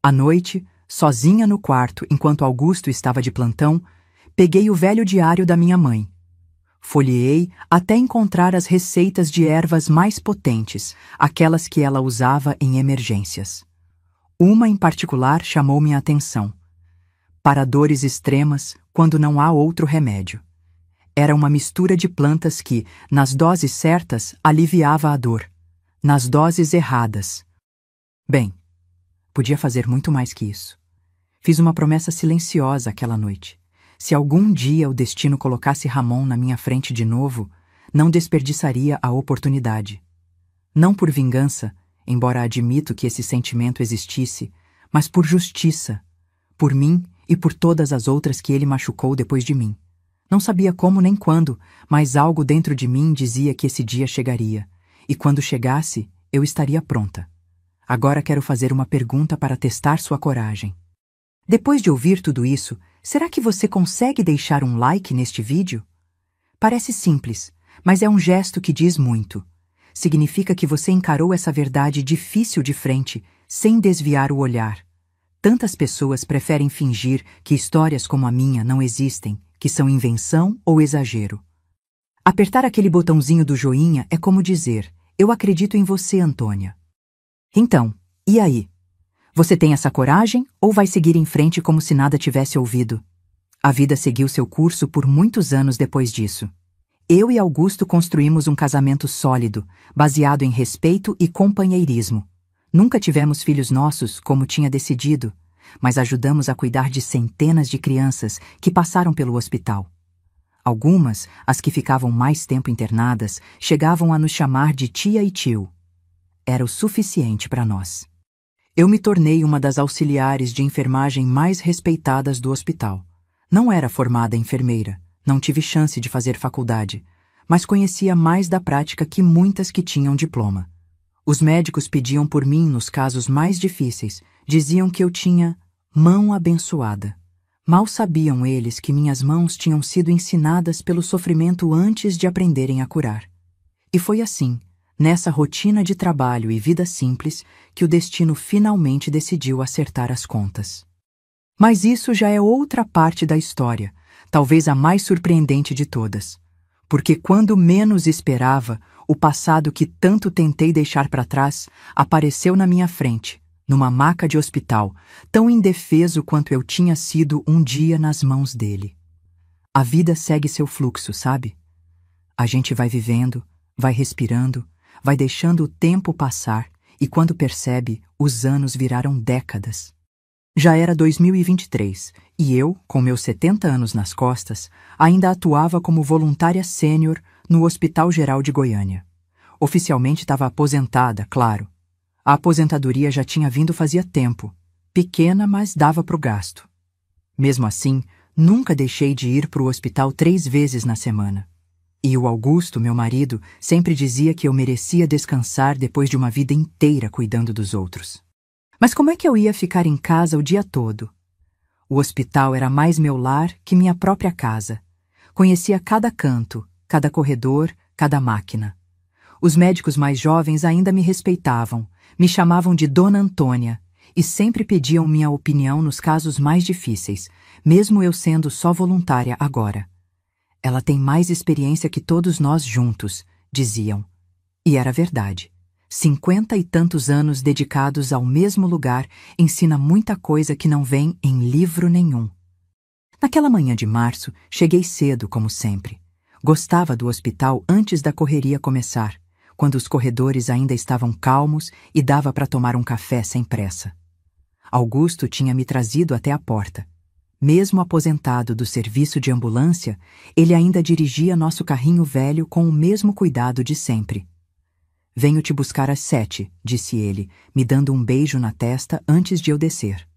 À noite, sozinha no quarto enquanto Augusto estava de plantão, peguei o velho diário da minha mãe. Folheei até encontrar as receitas de ervas mais potentes, aquelas que ela usava em emergências. Uma em particular chamou minha atenção. Para dores extremas, quando não há outro remédio. Era uma mistura de plantas que, nas doses certas, aliviava a dor. Nas doses erradas. Bem, podia fazer muito mais que isso. Fiz uma promessa silenciosa aquela noite. Se algum dia o destino colocasse Ramon na minha frente de novo, não desperdiçaria a oportunidade. Não por vingança, embora admito que esse sentimento existisse, mas por justiça, por mim e por todas as outras que ele machucou depois de mim. Não sabia como nem quando, mas algo dentro de mim dizia que esse dia chegaria, e quando chegasse, eu estaria pronta. Agora quero fazer uma pergunta para testar sua coragem. Depois de ouvir tudo isso, será que você consegue deixar um like neste vídeo? Parece simples, mas é um gesto que diz muito. Significa que você encarou essa verdade difícil de frente, sem desviar o olhar. Tantas pessoas preferem fingir que histórias como a minha não existem, que são invenção ou exagero. Apertar aquele botãozinho do joinha é como dizer: eu acredito em você, Antônia. Então, e aí? Você tem essa coragem ou vai seguir em frente como se nada tivesse ouvido? A vida seguiu seu curso por muitos anos depois disso. Eu e Augusto construímos um casamento sólido, baseado em respeito e companheirismo. Nunca tivemos filhos nossos, como tinha decidido, mas ajudamos a cuidar de centenas de crianças que passaram pelo hospital. Algumas, as que ficavam mais tempo internadas, chegavam a nos chamar de tia e tio. Era o suficiente para nós. Eu me tornei uma das auxiliares de enfermagem mais respeitadas do hospital. Não era formada enfermeira, não tive chance de fazer faculdade, mas conhecia mais da prática que muitas que tinham diploma. Os médicos pediam por mim nos casos mais difíceis, diziam que eu tinha mão abençoada. Mal sabiam eles que minhas mãos tinham sido ensinadas pelo sofrimento antes de aprenderem a curar. E foi assim, nessa rotina de trabalho e vida simples, que o destino finalmente decidiu acertar as contas. Mas isso já é outra parte da história, talvez a mais surpreendente de todas. Porque quando menos esperava, o passado que tanto tentei deixar para trás apareceu na minha frente, numa maca de hospital, tão indefeso quanto eu tinha sido um dia nas mãos dele. A vida segue seu fluxo, sabe? A gente vai vivendo, vai respirando, vai deixando o tempo passar e quando percebe, os anos viraram décadas. Já era 2023 e eu, com meus 70 anos nas costas, ainda atuava como voluntária sênior no Hospital Geral de Goiânia. Oficialmente estava aposentada, claro. A aposentadoria já tinha vindo fazia tempo. Pequena, mas dava para o gasto. Mesmo assim, nunca deixei de ir para o hospital 3 vezes na semana. E o Augusto, meu marido, sempre dizia que eu merecia descansar depois de uma vida inteira cuidando dos outros. Mas como é que eu ia ficar em casa o dia todo? O hospital era mais meu lar que minha própria casa. Conhecia cada canto, cada corredor, cada máquina. Os médicos mais jovens ainda me respeitavam, me chamavam de Dona Antônia e sempre pediam minha opinião nos casos mais difíceis, mesmo eu sendo só voluntária agora. Ela tem mais experiência que todos nós juntos, diziam. E era verdade. 50 e tantos anos dedicados ao mesmo lugar ensina muita coisa que não vem em livro nenhum. Naquela manhã de março, cheguei cedo, como sempre. Gostava do hospital antes da correria começar, quando os corredores ainda estavam calmos e dava para tomar um café sem pressa. Augusto tinha me trazido até a porta. Mesmo aposentado do serviço de ambulância, ele ainda dirigia nosso carrinho velho com o mesmo cuidado de sempre. Venho te buscar às 7, disse ele, me dando um beijo na testa antes de eu descer.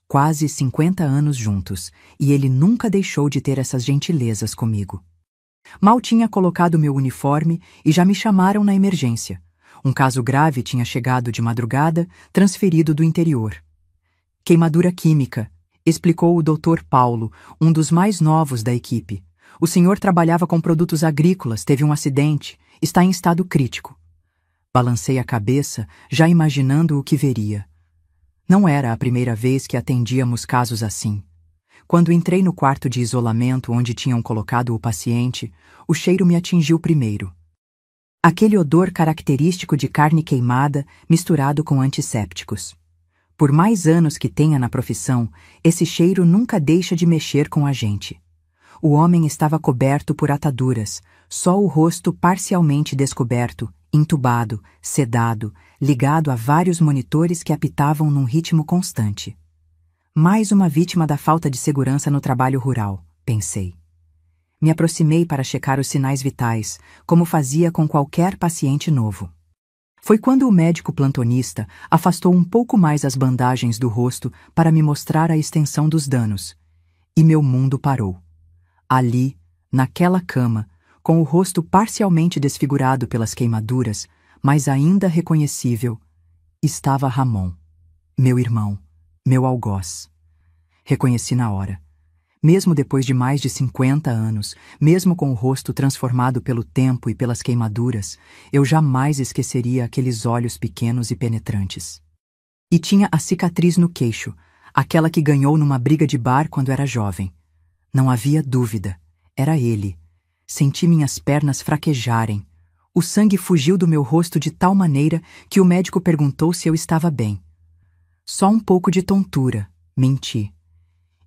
Quase 50 anos juntos, e ele nunca deixou de ter essas gentilezas comigo. Mal tinha colocado meu uniforme e já me chamaram na emergência. Um caso grave tinha chegado de madrugada, transferido do interior. Queimadura química, explicou o Dr. Paulo, um dos mais novos da equipe. O senhor trabalhava com produtos agrícolas, teve um acidente, está em estado crítico. Balancei a cabeça, já imaginando o que veria. Não era a primeira vez que atendíamos casos assim. Quando entrei no quarto de isolamento onde tinham colocado o paciente, o cheiro me atingiu primeiro. Aquele odor característico de carne queimada misturado com antissépticos. Por mais anos que tenha na profissão, esse cheiro nunca deixa de mexer com a gente. O homem estava coberto por ataduras, só o rosto parcialmente descoberto, entubado, sedado, ligado a vários monitores que apitavam num ritmo constante. Mais uma vítima da falta de segurança no trabalho rural, pensei. Me aproximei para checar os sinais vitais, como fazia com qualquer paciente novo. Foi quando o médico plantonista afastou um pouco mais as bandagens do rosto para me mostrar a extensão dos danos. E meu mundo parou. Ali, naquela cama, com o rosto parcialmente desfigurado pelas queimaduras, mas ainda reconhecível, estava Ramon, meu irmão, meu algoz. Reconheci na hora. Mesmo depois de mais de 50 anos, mesmo com o rosto transformado pelo tempo e pelas queimaduras, eu jamais esqueceria aqueles olhos pequenos e penetrantes. E tinha a cicatriz no queixo, aquela que ganhou numa briga de bar quando era jovem. Não havia dúvida, era ele. Senti minhas pernas fraquejarem. O sangue fugiu do meu rosto de tal maneira que o médico perguntou se eu estava bem. Só um pouco de tontura, menti.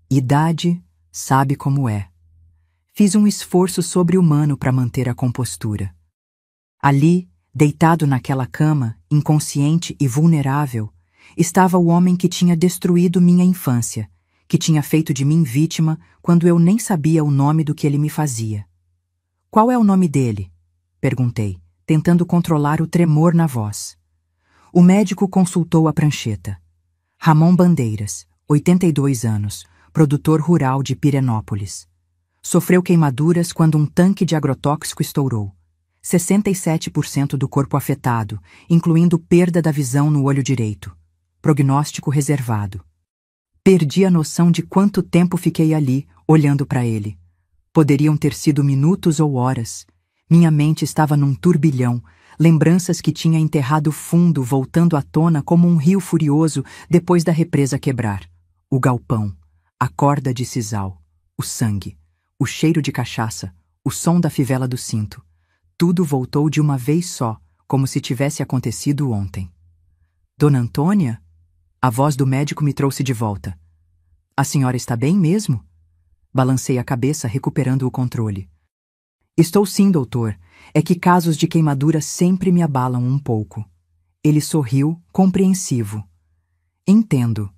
Idade, sabe como é. Fiz um esforço sobre-humano para manter a compostura. Ali, deitado naquela cama, inconsciente e vulnerável, estava o homem que tinha destruído minha infância, que tinha feito de mim vítima quando eu nem sabia o nome do que ele me fazia. Qual é o nome dele? Perguntei, tentando controlar o tremor na voz. O médico consultou a prancheta. Ramon Bandeiras, 82 anos, produtor rural de Pirenópolis. Sofreu queimaduras quando um tanque de agrotóxico estourou. 67% do corpo afetado, incluindo perda da visão no olho direito. Prognóstico reservado. Perdi a noção de quanto tempo fiquei ali, olhando para ele. Poderiam ter sido minutos ou horas. Minha mente estava num turbilhão, lembranças que tinha enterrado fundo voltando à tona como um rio furioso depois da represa quebrar. O galpão, a corda de sisal, o sangue, o cheiro de cachaça, o som da fivela do cinto. Tudo voltou de uma vez só, como se tivesse acontecido ontem. Dona Antônia? A voz do médico me trouxe de volta. A senhora está bem mesmo? Balancei a cabeça, recuperando o controle. Estou sim, doutor. É que casos de queimadura sempre me abalam um pouco. Ele sorriu, compreensivo. Entendo.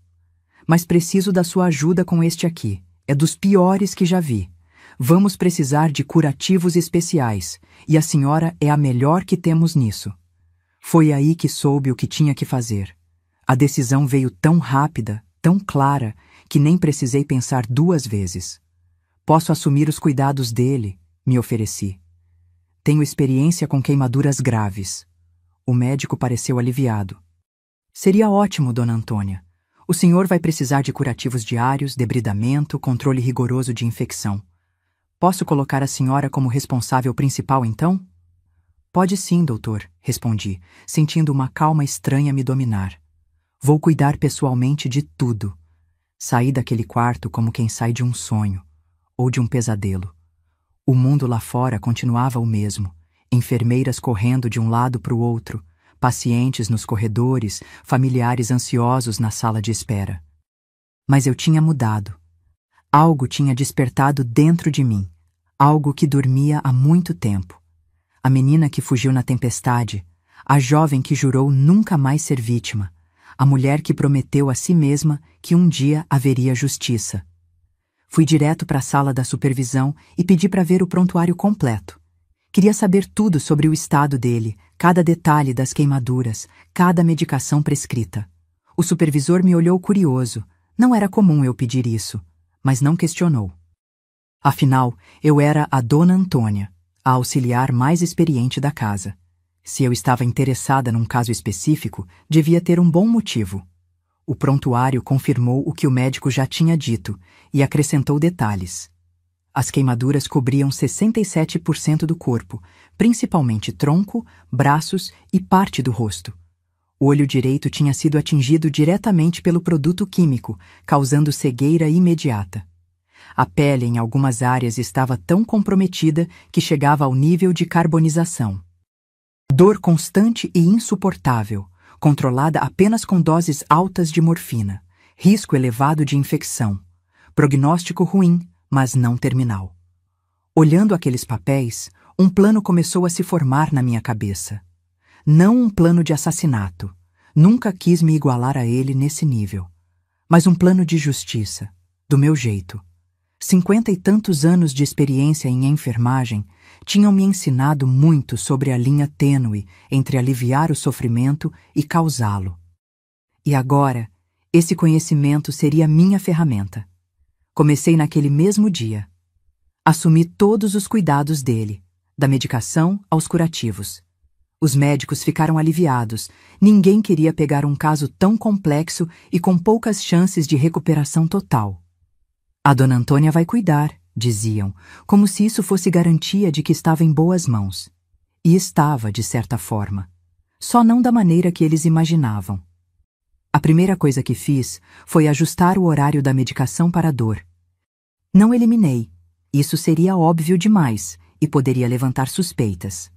Mas preciso da sua ajuda com este aqui. É dos piores que já vi. Vamos precisar de curativos especiais, e a senhora é a melhor que temos nisso. Foi aí que soube o que tinha que fazer. A decisão veio tão rápida, tão clara, que nem precisei pensar 2 vezes. Posso assumir os cuidados dele, me ofereci. Tenho experiência com queimaduras graves. O médico pareceu aliviado. Seria ótimo, dona Antônia. O senhor vai precisar de curativos diários, debridamento, controle rigoroso de infecção. Posso colocar a senhora como responsável principal, então? Pode sim, doutor, respondi, sentindo uma calma estranha me dominar. Vou cuidar pessoalmente de tudo. Saí daquele quarto como quem sai de um sonho, ou de um pesadelo. O mundo lá fora continuava o mesmo, enfermeiras correndo de um lado para o outro, pacientes nos corredores, familiares ansiosos na sala de espera. Mas eu tinha mudado. Algo tinha despertado dentro de mim, algo que dormia há muito tempo. A menina que fugiu na tempestade, a jovem que jurou nunca mais ser vítima, a mulher que prometeu a si mesma que um dia haveria justiça. Fui direto para a sala da supervisão e pedi para ver o prontuário completo. Queria saber tudo sobre o estado dele, cada detalhe das queimaduras, cada medicação prescrita. O supervisor me olhou curioso. Não era comum eu pedir isso, mas não questionou. Afinal, eu era a Dona Antônia, a auxiliar mais experiente da casa. Se eu estava interessada num caso específico, devia ter um bom motivo. O prontuário confirmou o que o médico já tinha dito e acrescentou detalhes. As queimaduras cobriam 67% do corpo, principalmente tronco, braços e parte do rosto. O olho direito tinha sido atingido diretamente pelo produto químico, causando cegueira imediata. A pele em algumas áreas estava tão comprometida que chegava ao nível de carbonização. Dor constante e insuportável, controlada apenas com doses altas de morfina, risco elevado de infecção, prognóstico ruim, mas não terminal. Olhando aqueles papéis, um plano começou a se formar na minha cabeça. Não um plano de assassinato, nunca quis me igualar a ele nesse nível, mas um plano de justiça, do meu jeito. 50 e tantos anos de experiência em enfermagem tinham me ensinado muito sobre a linha tênue entre aliviar o sofrimento e causá-lo. E agora, esse conhecimento seria minha ferramenta. Comecei naquele mesmo dia. Assumi todos os cuidados dele, da medicação aos curativos. Os médicos ficaram aliviados. Ninguém queria pegar um caso tão complexo e com poucas chances de recuperação total. A dona Antônia vai cuidar, diziam, como se isso fosse garantia de que estava em boas mãos. E estava, de certa forma. Só não da maneira que eles imaginavam. A primeira coisa que fiz foi ajustar o horário da medicação para a dor. Não eliminei. Isso seria óbvio demais e poderia levantar suspeitas.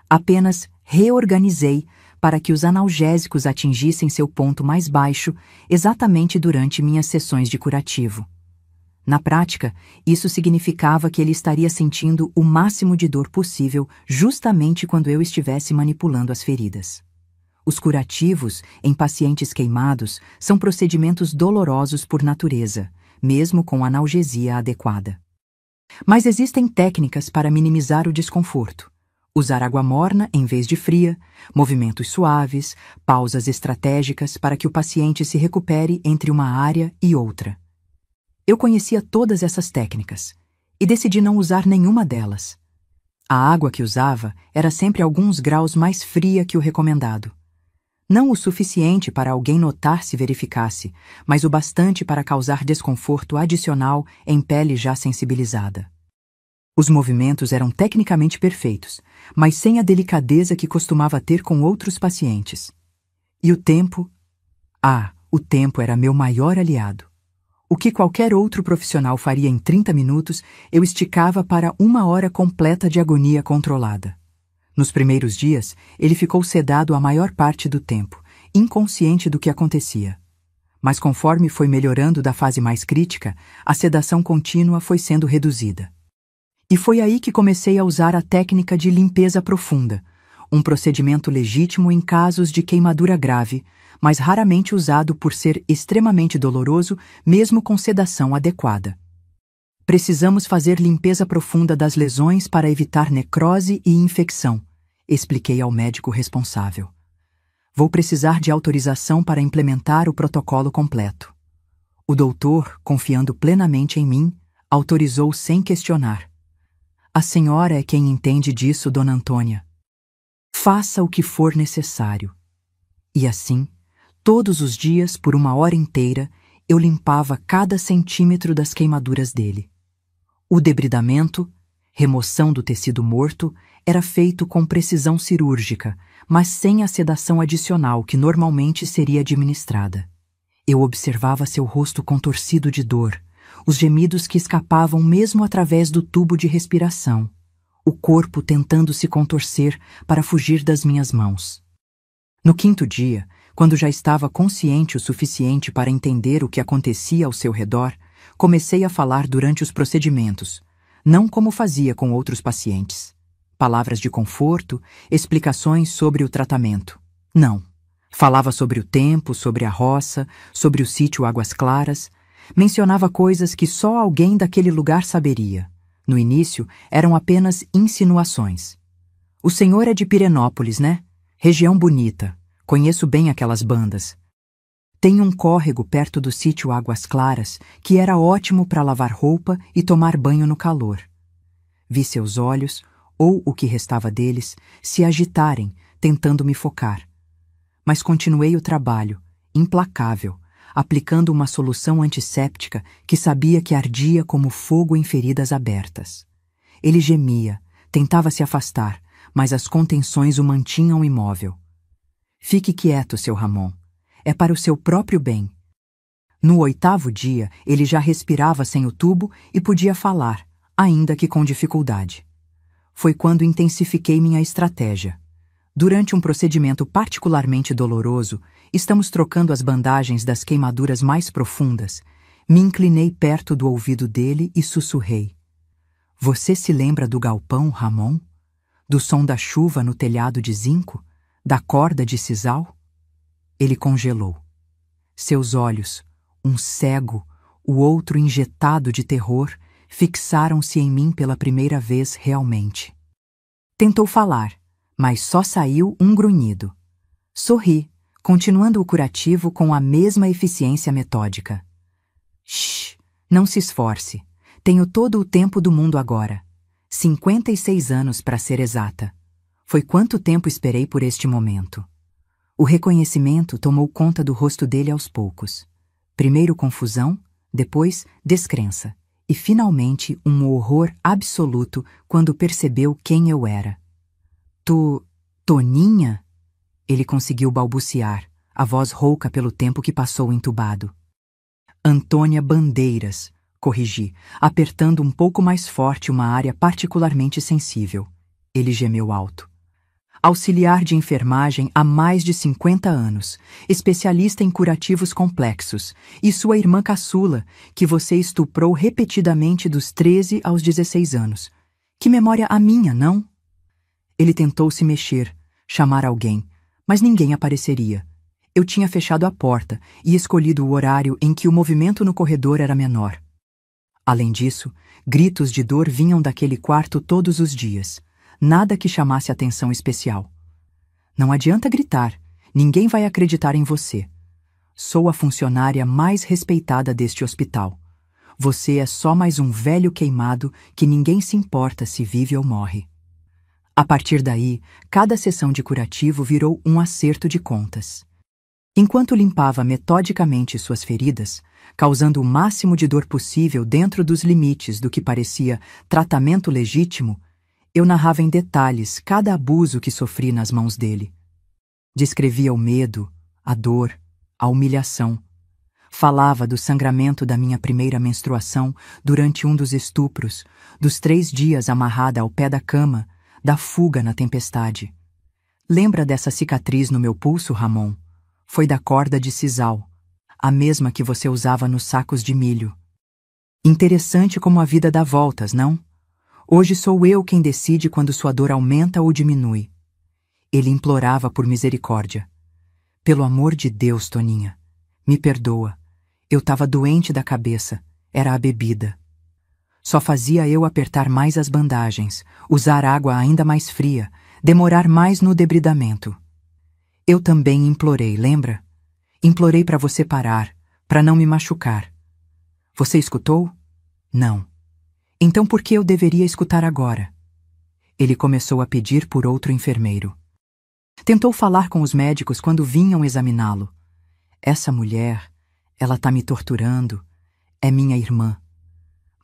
Apenas reorganizei para que os analgésicos atingissem seu ponto mais baixo exatamente durante minhas sessões de curativo. Na prática, isso significava que ele estaria sentindo o máximo de dor possível justamente quando eu estivesse manipulando as feridas. Os curativos em pacientes queimados são procedimentos dolorosos por natureza, mesmo com analgesia adequada. Mas existem técnicas para minimizar o desconforto. Usar água morna em vez de fria, movimentos suaves, pausas estratégicas para que o paciente se recupere entre uma área e outra. Eu conhecia todas essas técnicas e decidi não usar nenhuma delas. A água que usava era sempre alguns graus mais fria que o recomendado. Não o suficiente para alguém notar se verificasse, mas o bastante para causar desconforto adicional em pele já sensibilizada. Os movimentos eram tecnicamente perfeitos, mas sem a delicadeza que costumava ter com outros pacientes. E o tempo? O tempo era meu maior aliado. O que qualquer outro profissional faria em 30 minutos, eu esticava para 1 hora completa de agonia controlada. Nos primeiros dias, ele ficou sedado a maior parte do tempo, inconsciente do que acontecia. Mas conforme foi melhorando da fase mais crítica, a sedação contínua foi sendo reduzida. E foi aí que comecei a usar a técnica de limpeza profunda, um procedimento legítimo em casos de queimadura grave, mas raramente usado por ser extremamente doloroso, mesmo com sedação adequada. Precisamos fazer limpeza profunda das lesões para evitar necrose e infecção, expliquei ao médico responsável. Vou precisar de autorização para implementar o protocolo completo. O doutor, confiando plenamente em mim, autorizou sem questionar. A senhora é quem entende disso, dona Antônia. Faça o que for necessário. E assim, todos os dias, por 1 hora inteira, eu limpava cada centímetro das queimaduras dele. O debridamento, remoção do tecido morto, era feito com precisão cirúrgica, mas sem a sedação adicional que normalmente seria administrada. Eu observava seu rosto contorcido de dor, os gemidos que escapavam mesmo através do tubo de respiração, o corpo tentando se contorcer para fugir das minhas mãos. No 5º dia, quando já estava consciente o suficiente para entender o que acontecia ao seu redor, comecei a falar durante os procedimentos, não como fazia com outros pacientes. Palavras de conforto, explicações sobre o tratamento. Não. Falava sobre o tempo, sobre a roça, sobre o sítio Águas Claras. Mencionava coisas que só alguém daquele lugar saberia. No início, eram apenas insinuações. O senhor é de Pirenópolis, né? Região bonita. Conheço bem aquelas bandas. Tem um córrego perto do sítio Águas Claras que era ótimo para lavar roupa e tomar banho no calor. Vi seus olhos, ou o que restava deles, se agitarem, tentando me focar. Mas continuei o trabalho, implacável, aplicando uma solução antisséptica que sabia que ardia como fogo em feridas abertas. Ele gemia, tentava se afastar, mas as contenções o mantinham imóvel. Fique quieto, seu Ramon. É para o seu próprio bem. No 8º dia, ele já respirava sem o tubo e podia falar, ainda que com dificuldade. Foi quando intensifiquei minha estratégia. Durante um procedimento particularmente doloroso, estamos trocando as bandagens das queimaduras mais profundas. Me inclinei perto do ouvido dele e sussurrei. Você se lembra do galpão, Ramon? Do som da chuva no telhado de zinco? Da corda de sisal? Ele congelou. Seus olhos, um cego, o outro injetado de terror, fixaram-se em mim pela primeira vez realmente. Tentou falar, mas só saiu um grunhido. Sorri, continuando o curativo com a mesma eficiência metódica. Shh, não se esforce. Tenho todo o tempo do mundo agora. 56 anos para ser exata. Foi quanto tempo esperei por este momento. O reconhecimento tomou conta do rosto dele aos poucos. Primeiro confusão, depois descrença, e finalmente um horror absoluto quando percebeu quem eu era. Toninha? Ele conseguiu balbuciar, a voz rouca pelo tempo que passou entubado. Antônia Bandeiras, corrigi, apertando um pouco mais forte uma área particularmente sensível. Ele gemeu alto. Auxiliar de enfermagem há mais de 50 anos, especialista em curativos complexos, e sua irmã caçula, que você estuprou repetidamente dos 13 aos 16 anos. Que memória a minha, não? Ele tentou se mexer, chamar alguém, mas ninguém apareceria. Eu tinha fechado a porta e escolhido o horário em que o movimento no corredor era menor. Além disso, gritos de dor vinham daquele quarto todos os dias. Nada que chamasse atenção especial. Não adianta gritar, ninguém vai acreditar em você. Sou a funcionária mais respeitada deste hospital. Você é só mais um velho queimado que ninguém se importa se vive ou morre. A partir daí, cada sessão de curativo virou um acerto de contas. Enquanto limpava metodicamente suas feridas, causando o máximo de dor possível dentro dos limites do que parecia tratamento legítimo, eu narrava em detalhes cada abuso que sofri nas mãos dele. Descrevia o medo, a dor, a humilhação. Falava do sangramento da minha primeira menstruação durante um dos estupros, dos 3 dias amarrada ao pé da cama, da fuga na tempestade. Lembra dessa cicatriz no meu pulso, Ramon? Foi da corda de sisal, a mesma que você usava nos sacos de milho. Interessante como a vida dá voltas, não? Hoje sou eu quem decide quando sua dor aumenta ou diminui. Ele implorava por misericórdia. Pelo amor de Deus, Toninha, me perdoa. Eu estava doente da cabeça, era a bebida. Só fazia eu apertar mais as bandagens, usar água ainda mais fria, demorar mais no debridamento. Eu também implorei, lembra? Implorei para você parar, para não me machucar. Você escutou? Não. Então por que eu deveria escutar agora? Ele começou a pedir por outro enfermeiro. Tentou falar com os médicos quando vinham examiná-lo. Essa mulher, ela tá me torturando, é minha irmã.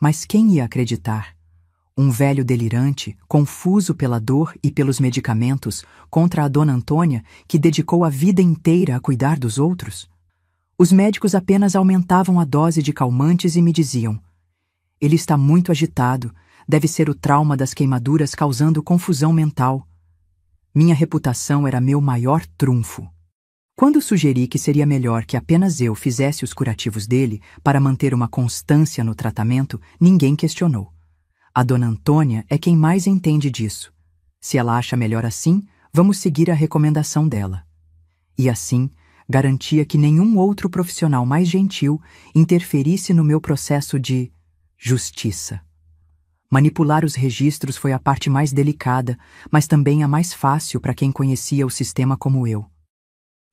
Mas quem ia acreditar? Um velho delirante, confuso pela dor e pelos medicamentos, contra a dona Antônia, que dedicou a vida inteira a cuidar dos outros? Os médicos apenas aumentavam a dose de calmantes e me diziam: ele está muito agitado, deve ser o trauma das queimaduras causando confusão mental. Minha reputação era meu maior trunfo. Quando sugeri que seria melhor que apenas eu fizesse os curativos dele para manter uma constância no tratamento, ninguém questionou. A dona Antônia é quem mais entende disso. Se ela acha melhor assim, vamos seguir a recomendação dela. E assim, garantia que nenhum outro profissional mais gentil interferisse no meu processo de justiça. Manipular os registros foi a parte mais delicada, mas também a mais fácil para quem conhecia o sistema como eu.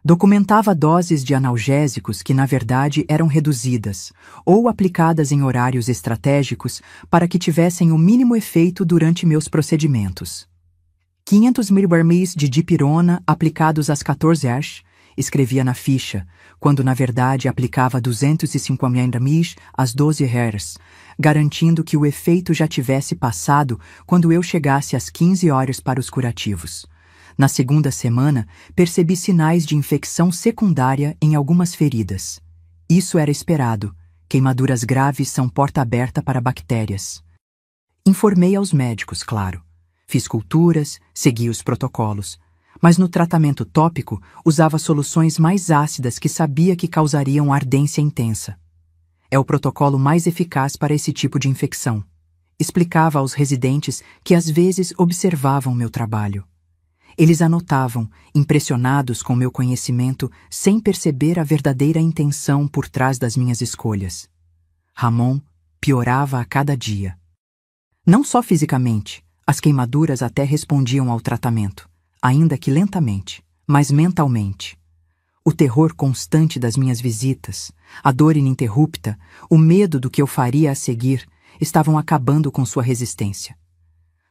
Documentava doses de analgésicos que, na verdade, eram reduzidas ou aplicadas em horários estratégicos para que tivessem o mínimo efeito durante meus procedimentos. 500 mg de dipirona aplicados às 14 horas, escrevia na ficha, quando na verdade aplicava 250 mg às 12 horas, garantindo que o efeito já tivesse passado quando eu chegasse às 15 horas para os curativos. Na segunda semana, percebi sinais de infecção secundária em algumas feridas. Isso era esperado. Queimaduras graves são porta aberta para bactérias. Informei aos médicos, claro. Fiz culturas, segui os protocolos. Mas no tratamento tópico, usava soluções mais ácidas que sabia que causariam ardência intensa. É o protocolo mais eficaz para esse tipo de infecção. Explicava aos residentes que às vezes observavam meu trabalho. Eles anotavam, impressionados com meu conhecimento, sem perceber a verdadeira intenção por trás das minhas escolhas. Ramon piorava a cada dia. Não só fisicamente, as queimaduras até respondiam ao tratamento, ainda que lentamente, mas mentalmente. O terror constante das minhas visitas, a dor ininterrupta, o medo do que eu faria a seguir, estavam acabando com sua resistência.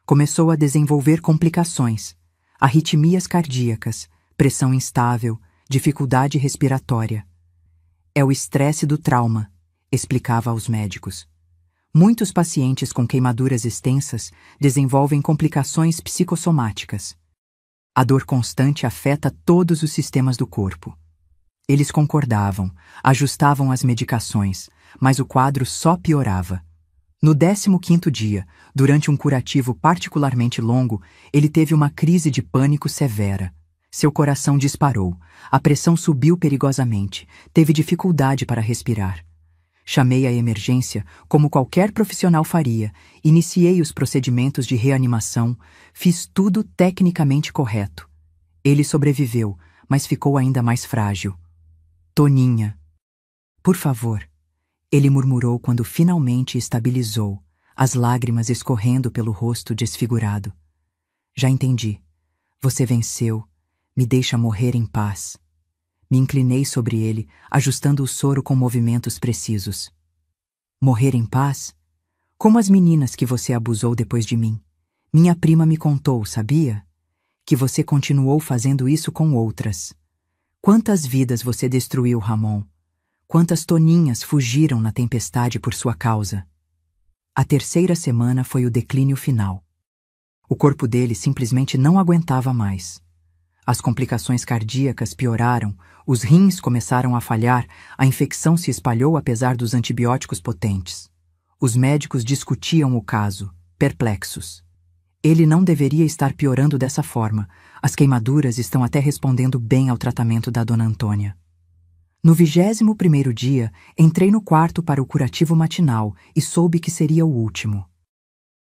Começou a desenvolver complicações, arritmias cardíacas, pressão instável, dificuldade respiratória. É o estresse do trauma, explicava aos médicos. Muitos pacientes com queimaduras extensas desenvolvem complicações psicossomáticas. A dor constante afeta todos os sistemas do corpo. Eles concordavam, ajustavam as medicações, mas o quadro só piorava. No 15º dia, durante um curativo particularmente longo, ele teve uma crise de pânico severa. Seu coração disparou, a pressão subiu perigosamente, teve dificuldade para respirar. Chamei a emergência como qualquer profissional faria, iniciei os procedimentos de reanimação, fiz tudo tecnicamente correto. Ele sobreviveu, mas ficou ainda mais frágil. Toninha. Por favor, ele murmurou quando finalmente estabilizou, as lágrimas escorrendo pelo rosto desfigurado. Já entendi. Você venceu. Me deixa morrer em paz. Me inclinei sobre ele, ajustando o soro com movimentos precisos. Morrer em paz? Como as meninas que você abusou depois de mim. Minha prima me contou, sabia? Que você continuou fazendo isso com outras. Quantas vidas você destruiu, Ramon? Quantas Toninhas fugiram na tempestade por sua causa? A 3ª semana foi o declínio final. O corpo dele simplesmente não aguentava mais. As complicações cardíacas pioraram, os rins começaram a falhar, a infecção se espalhou apesar dos antibióticos potentes. Os médicos discutiam o caso, perplexos. Ele não deveria estar piorando dessa forma. As queimaduras estão até respondendo bem ao tratamento da Dona Antônia. No 21º dia, entrei no quarto para o curativo matinal e soube que seria o último.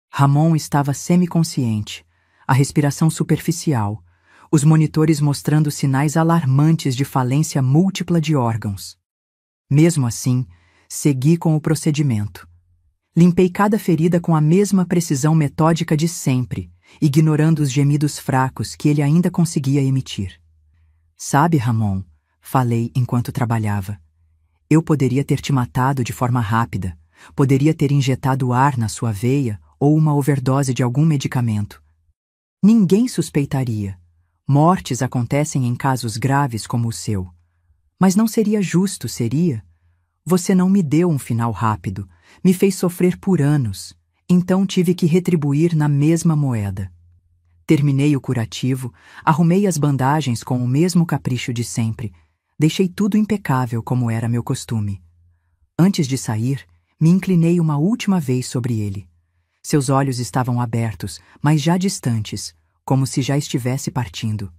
Ramon estava semiconsciente, a respiração superficial, os monitores mostrando sinais alarmantes de falência múltipla de órgãos. Mesmo assim, segui com o procedimento. Limpei cada ferida com a mesma precisão metódica de sempre, ignorando os gemidos fracos que ele ainda conseguia emitir. Sabe, Ramon, falei enquanto trabalhava. Eu poderia ter te matado de forma rápida, poderia ter injetado ar na sua veia ou uma overdose de algum medicamento. Ninguém suspeitaria. Mortes acontecem em casos graves como o seu. Mas não seria justo, seria? Você não me deu um final rápido, me fez sofrer por anos, então tive que retribuir na mesma moeda. Terminei o curativo, arrumei as bandagens com o mesmo capricho de sempre, deixei tudo impecável como era meu costume. Antes de sair, me inclinei uma última vez sobre ele. Seus olhos estavam abertos, mas já distantes, como se já estivesse partindo.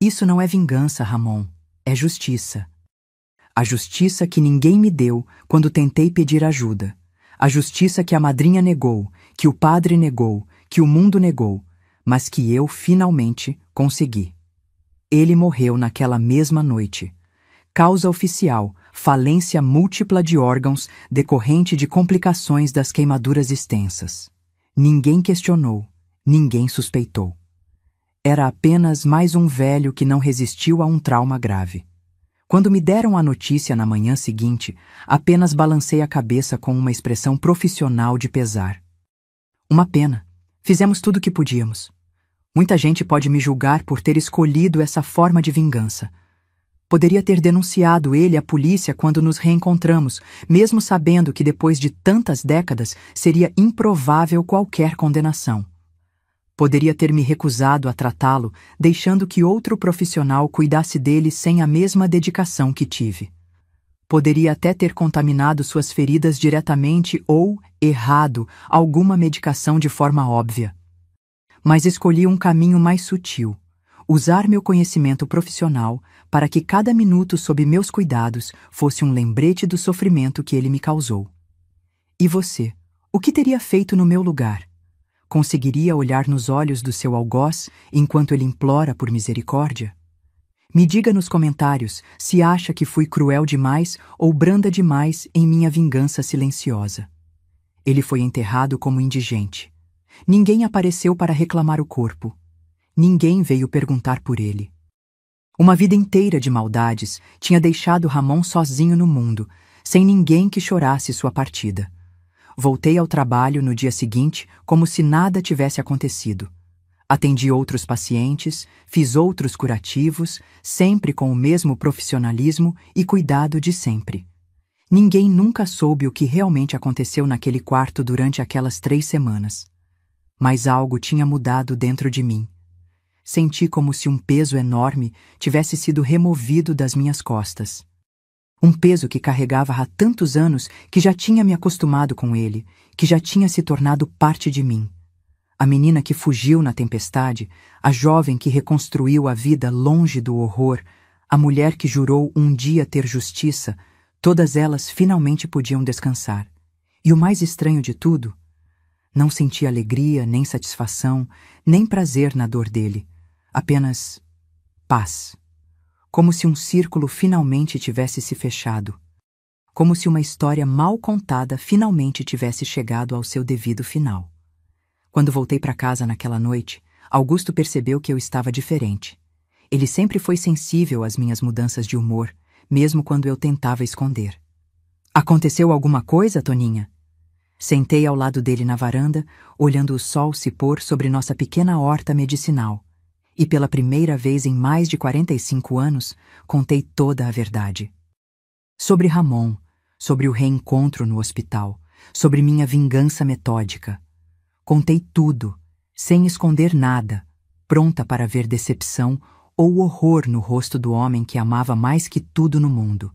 Isso não é vingança, Ramon, é justiça. A justiça que ninguém me deu quando tentei pedir ajuda. A justiça que a madrinha negou, que o padre negou, que o mundo negou, mas que eu finalmente consegui. Ele morreu naquela mesma noite. Causa oficial, falência múltipla de órgãos decorrente de complicações das queimaduras extensas. Ninguém questionou, ninguém suspeitou. Era apenas mais um velho que não resistiu a um trauma grave. Quando me deram a notícia na manhã seguinte, apenas balancei a cabeça com uma expressão profissional de pesar. Uma pena. Fizemos tudo o que podíamos. Muita gente pode me julgar por ter escolhido essa forma de vingança. Poderia ter denunciado ele à polícia quando nos reencontramos, mesmo sabendo que depois de tantas décadas seria improvável qualquer condenação. Poderia ter me recusado a tratá-lo, deixando que outro profissional cuidasse dele sem a mesma dedicação que tive. Poderia até ter contaminado suas feridas diretamente ou, errado, alguma medicação de forma óbvia. Mas escolhi um caminho mais sutil, usar meu conhecimento profissional para que cada minuto sob meus cuidados fosse um lembrete do sofrimento que ele me causou. E você, o que teria feito no meu lugar? Conseguiria olhar nos olhos do seu algoz enquanto ele implora por misericórdia? Me diga nos comentários se acha que fui cruel demais ou branda demais em minha vingança silenciosa. Ele foi enterrado como indigente. Ninguém apareceu para reclamar o corpo. Ninguém veio perguntar por ele. Uma vida inteira de maldades tinha deixado Ramon sozinho no mundo, sem ninguém que chorasse sua partida. Voltei ao trabalho no dia seguinte como se nada tivesse acontecido. Atendi outros pacientes, fiz outros curativos, sempre com o mesmo profissionalismo e cuidado de sempre. Ninguém nunca soube o que realmente aconteceu naquele quarto durante aquelas 3 semanas. Mas algo tinha mudado dentro de mim. Senti como se um peso enorme tivesse sido removido das minhas costas. Um peso que carregava há tantos anos que já tinha me acostumado com ele, que já tinha se tornado parte de mim. A menina que fugiu na tempestade, a jovem que reconstruiu a vida longe do horror, a mulher que jurou um dia ter justiça, todas elas finalmente podiam descansar. E o mais estranho de tudo, não senti alegria, nem satisfação, nem prazer na dor dele. Apenas paz. Como se um círculo finalmente tivesse se fechado. Como se uma história mal contada finalmente tivesse chegado ao seu devido final. Quando voltei para casa naquela noite, Augusto percebeu que eu estava diferente. Ele sempre foi sensível às minhas mudanças de humor, mesmo quando eu tentava esconder. Aconteceu alguma coisa, Toninha? Sentei ao lado dele na varanda, olhando o sol se pôr sobre nossa pequena horta medicinal. E pela primeira vez em mais de 45 anos, contei toda a verdade. Sobre Ramon, sobre o reencontro no hospital, sobre minha vingança metódica. Contei tudo, sem esconder nada, pronta para ver decepção ou horror no rosto do homem que amava mais que tudo no mundo.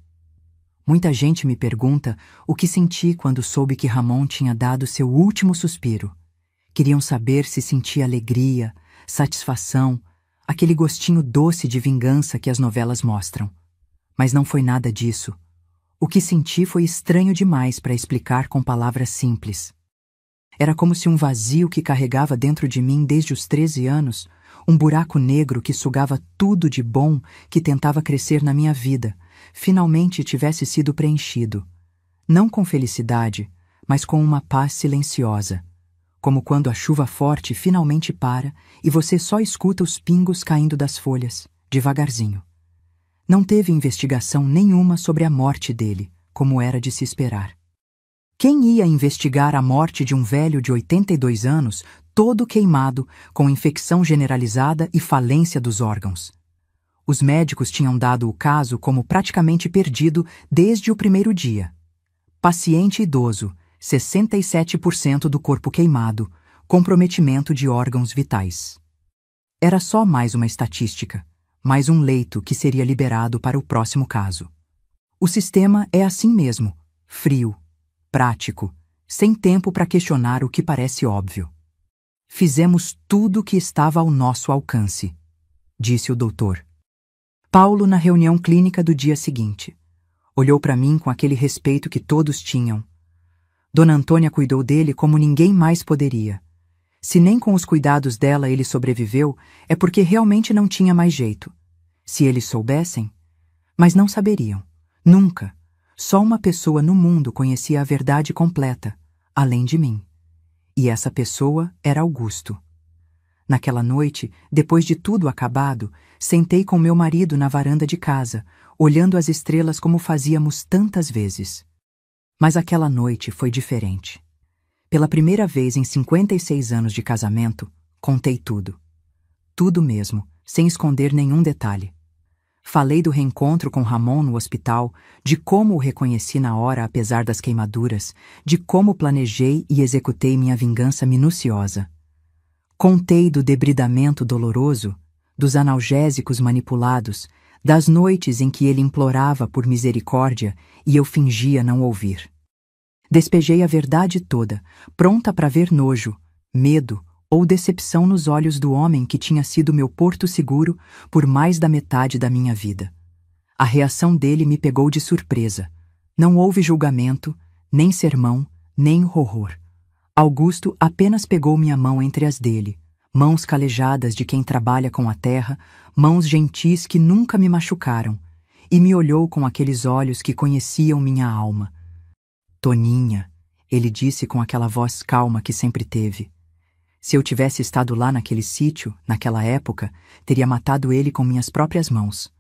Muita gente me pergunta o que senti quando soube que Ramon tinha dado seu último suspiro. Queriam saber se sentia alegria, satisfação, aquele gostinho doce de vingança que as novelas mostram. Mas não foi nada disso. O que senti foi estranho demais para explicar com palavras simples. Era como se um vazio que carregava dentro de mim desde os 13 anos, um buraco negro que sugava tudo de bom que tentava crescer na minha vida, finalmente tivesse sido preenchido. Não com felicidade, mas com uma paz silenciosa. Como quando a chuva forte finalmente para e você só escuta os pingos caindo das folhas, devagarzinho. Não teve investigação nenhuma sobre a morte dele, como era de se esperar. Quem ia investigar a morte de um velho de 82 anos, todo queimado, com infecção generalizada e falência dos órgãos? Os médicos tinham dado o caso como praticamente perdido desde o primeiro dia. Paciente idoso, 67% do corpo queimado, comprometimento de órgãos vitais. Era só mais uma estatística, mais um leito que seria liberado para o próximo caso. O sistema é assim mesmo, frio, prático, sem tempo para questionar o que parece óbvio. Fizemos tudo o que estava ao nosso alcance, disse o doutor. Paulo na reunião clínica do dia seguinte. Olhou para mim com aquele respeito que todos tinham. Dona Antônia cuidou dele como ninguém mais poderia. Se nem com os cuidados dela ele sobreviveu, é porque realmente não tinha mais jeito. Se eles soubessem, mas não saberiam. Nunca. Só uma pessoa no mundo conhecia a verdade completa, além de mim. E essa pessoa era Augusto. Naquela noite, depois de tudo acabado, sentei com meu marido na varanda de casa, olhando as estrelas como fazíamos tantas vezes. Mas aquela noite foi diferente. Pela primeira vez em 56 anos de casamento, contei tudo. Tudo mesmo, sem esconder nenhum detalhe. Falei do reencontro com Ramon no hospital, de como o reconheci na hora apesar das queimaduras, de como planejei e executei minha vingança minuciosa. Contei do debridamento doloroso, dos analgésicos manipulados, das noites em que ele implorava por misericórdia e eu fingia não ouvir. Despejei a verdade toda, pronta para ver nojo, medo ou decepção nos olhos do homem que tinha sido meu porto seguro por mais da metade da minha vida. A reação dele me pegou de surpresa. Não houve julgamento, nem sermão, nem horror. Augusto apenas pegou minha mão entre as dele, mãos calejadas de quem trabalha com a terra, mãos gentis que nunca me machucaram, e me olhou com aqueles olhos que conheciam minha alma. Toninha, ele disse com aquela voz calma que sempre teve. Se eu tivesse estado lá naquele sítio, naquela época, teria matado ele com minhas próprias mãos.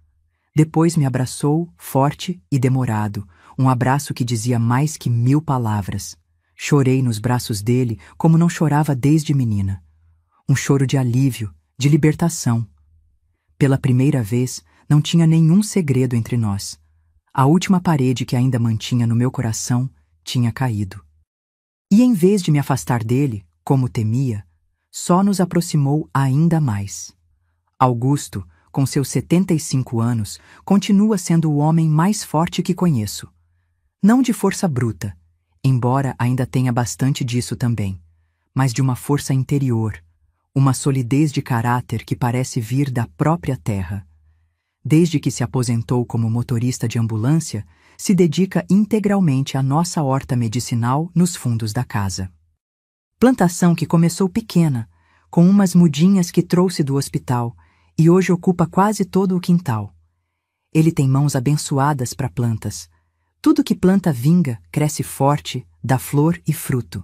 Depois me abraçou, forte e demorado, um abraço que dizia mais que 1000 palavras. Chorei nos braços dele como não chorava desde menina. Um choro de alívio, de libertação. Pela primeira vez, não tinha nenhum segredo entre nós. A última parede que ainda mantinha no meu coração tinha caído. E em vez de me afastar dele, como temia, só nos aproximou ainda mais. Augusto, com seus 75 anos, continua sendo o homem mais forte que conheço. Não de força bruta, embora ainda tenha bastante disso também, mas de uma força interior, uma solidez de caráter que parece vir da própria terra. Desde que se aposentou como motorista de ambulância, se dedica integralmente à nossa horta medicinal nos fundos da casa. Plantação que começou pequena, com umas mudinhas que trouxe do hospital, e hoje ocupa quase todo o quintal. Ele tem mãos abençoadas para plantas. Tudo que planta vinga, cresce forte, dá flor e fruto.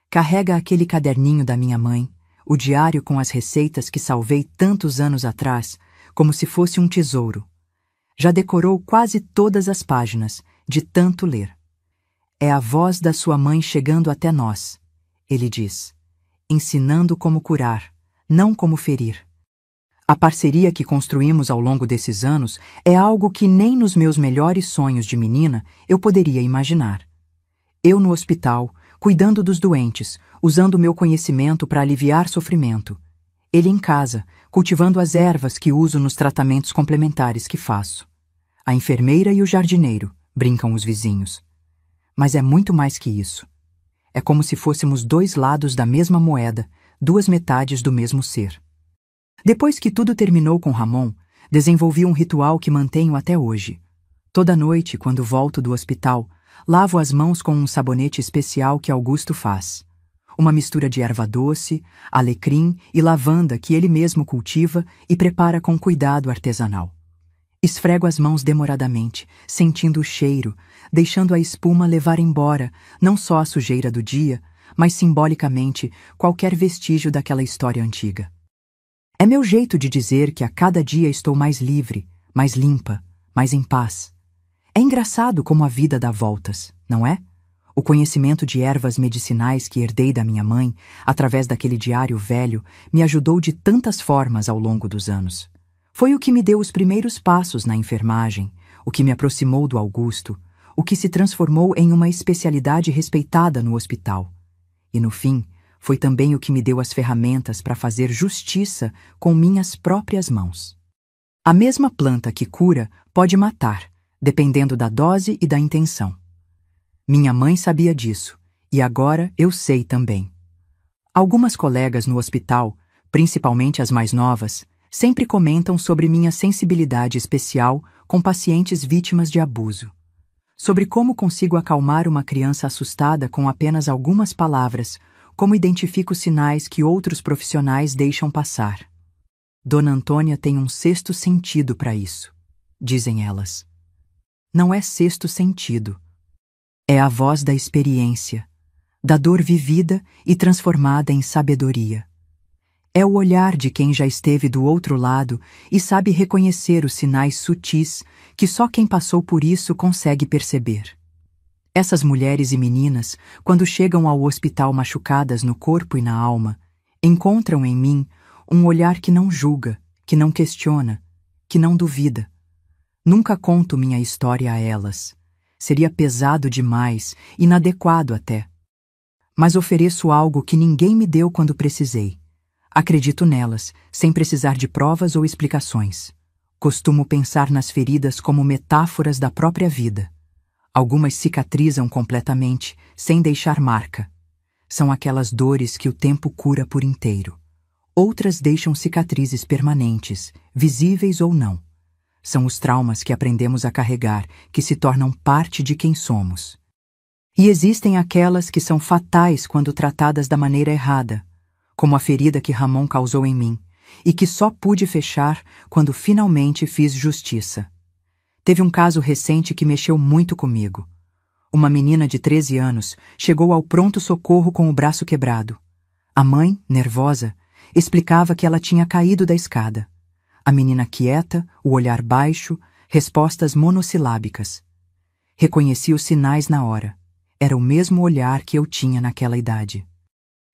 Carrega aquele caderninho da minha mãe, o diário com as receitas que salvei tantos anos atrás, como se fosse um tesouro. Já decorou quase todas as páginas, de tanto ler. É a voz da sua mãe chegando até nós, ele diz, ensinando como curar, não como ferir. A parceria que construímos ao longo desses anos é algo que nem nos meus melhores sonhos de menina eu poderia imaginar. Eu no hospital, cuidando dos doentes, usando meu conhecimento para aliviar sofrimento. Ele em casa, cultivando as ervas que uso nos tratamentos complementares que faço. A enfermeira e o jardineiro, brincam os vizinhos. Mas é muito mais que isso. É como se fôssemos dois lados da mesma moeda, duas metades do mesmo ser. Depois que tudo terminou com Ramon, desenvolvi um ritual que mantenho até hoje. Toda noite, quando volto do hospital, lavo as mãos com um sabonete especial que Augusto faz. Uma mistura de erva doce, alecrim e lavanda que ele mesmo cultiva e prepara com cuidado artesanal. Esfrego as mãos demoradamente, sentindo o cheiro, deixando a espuma levar embora não só a sujeira do dia, mas simbolicamente qualquer vestígio daquela história antiga. É meu jeito de dizer que a cada dia estou mais livre, mais limpa, mais em paz. É engraçado como a vida dá voltas, não é? O conhecimento de ervas medicinais que herdei da minha mãe, através daquele diário velho, me ajudou de tantas formas ao longo dos anos. Foi o que me deu os primeiros passos na enfermagem, o que me aproximou do Augusto, o que se transformou em uma especialidade respeitada no hospital. E no fim, foi também o que me deu as ferramentas para fazer justiça com minhas próprias mãos. A mesma planta que cura pode matar, dependendo da dose e da intenção. Minha mãe sabia disso, e agora eu sei também. Algumas colegas no hospital, principalmente as mais novas, sempre comentam sobre minha sensibilidade especial com pacientes vítimas de abuso. Sobre como consigo acalmar uma criança assustada com apenas algumas palavras, como identifico sinais que outros profissionais deixam passar. Dona Antônia tem um sexto sentido para isso, dizem elas. Não é sexto sentido. É a voz da experiência, da dor vivida e transformada em sabedoria. É o olhar de quem já esteve do outro lado e sabe reconhecer os sinais sutis que só quem passou por isso consegue perceber. Essas mulheres e meninas, quando chegam ao hospital machucadas no corpo e na alma, encontram em mim um olhar que não julga, que não questiona, que não duvida. Nunca conto minha história a elas. Seria pesado demais, inadequado até. Mas ofereço algo que ninguém me deu quando precisei. Acredito nelas, sem precisar de provas ou explicações. Costumo pensar nas feridas como metáforas da própria vida. Algumas cicatrizam completamente, sem deixar marca. São aquelas dores que o tempo cura por inteiro. Outras deixam cicatrizes permanentes, visíveis ou não. São os traumas que aprendemos a carregar, que se tornam parte de quem somos. E existem aquelas que são fatais quando tratadas da maneira errada, como a ferida que Ramon causou em mim, e que só pude fechar quando finalmente fiz justiça. Teve um caso recente que mexeu muito comigo. Uma menina de 13 anos chegou ao pronto-socorro com o braço quebrado. A mãe, nervosa, explicava que ela tinha caído da escada. A menina quieta, o olhar baixo, respostas monossilábicas. Reconheci os sinais na hora. Era o mesmo olhar que eu tinha naquela idade.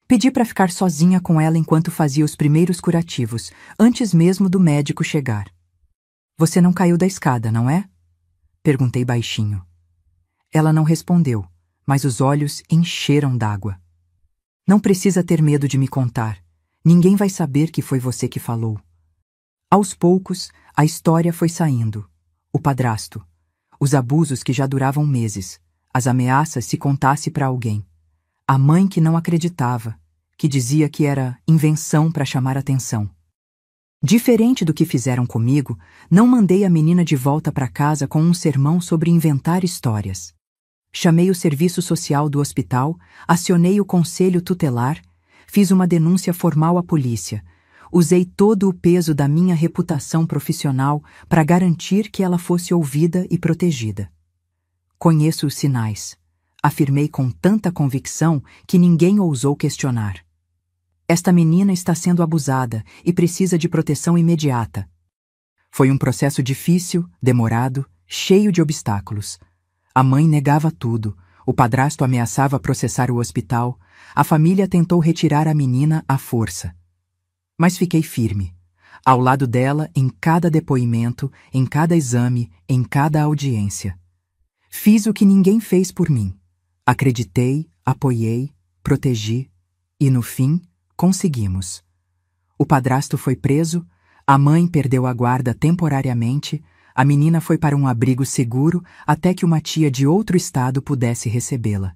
Pedi para ficar sozinha com ela enquanto fazia os primeiros curativos, antes mesmo do médico chegar. "Você não caiu da escada, não é?" Perguntei baixinho. Ela não respondeu, mas os olhos encheram d'água. "Não precisa ter medo de me contar. Ninguém vai saber que foi você que falou." Aos poucos, a história foi saindo. O padrasto. Os abusos que já duravam meses. As ameaças se contasse para alguém. A mãe que não acreditava, que dizia que era invenção para chamar atenção. Diferente do que fizeram comigo, não mandei a menina de volta para casa com um sermão sobre inventar histórias. Chamei o serviço social do hospital, acionei o conselho tutelar, fiz uma denúncia formal à polícia, usei todo o peso da minha reputação profissional para garantir que ela fosse ouvida e protegida. "Conheço os sinais", afirmei com tanta convicção que ninguém ousou questionar. "Esta menina está sendo abusada e precisa de proteção imediata." Foi um processo difícil, demorado, cheio de obstáculos. A mãe negava tudo, o padrasto ameaçava processar o hospital, a família tentou retirar a menina à força. Mas fiquei firme, ao lado dela em cada depoimento, em cada exame, em cada audiência. Fiz o que ninguém fez por mim. Acreditei, apoiei, protegi e, no fim, conseguimos. O padrasto foi preso, a mãe perdeu a guarda temporariamente, a menina foi para um abrigo seguro até que uma tia de outro estado pudesse recebê-la.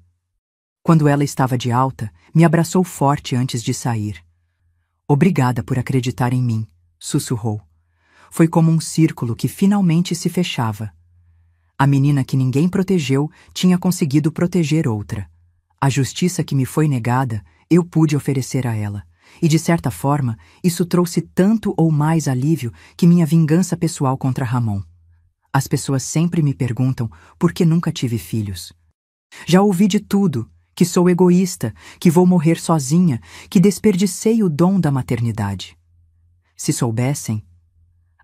Quando ela estava de alta, me abraçou forte antes de sair. "Obrigada por acreditar em mim", sussurrou. Foi como um círculo que finalmente se fechava. A menina que ninguém protegeu tinha conseguido proteger outra. A justiça que me foi negada, eu pude oferecer a ela. E, de certa forma, isso trouxe tanto ou mais alívio que minha vingança pessoal contra Ramon. As pessoas sempre me perguntam por que nunca tive filhos. Já ouvi de tudo, que sou egoísta, que vou morrer sozinha, que desperdicei o dom da maternidade. Se soubessem,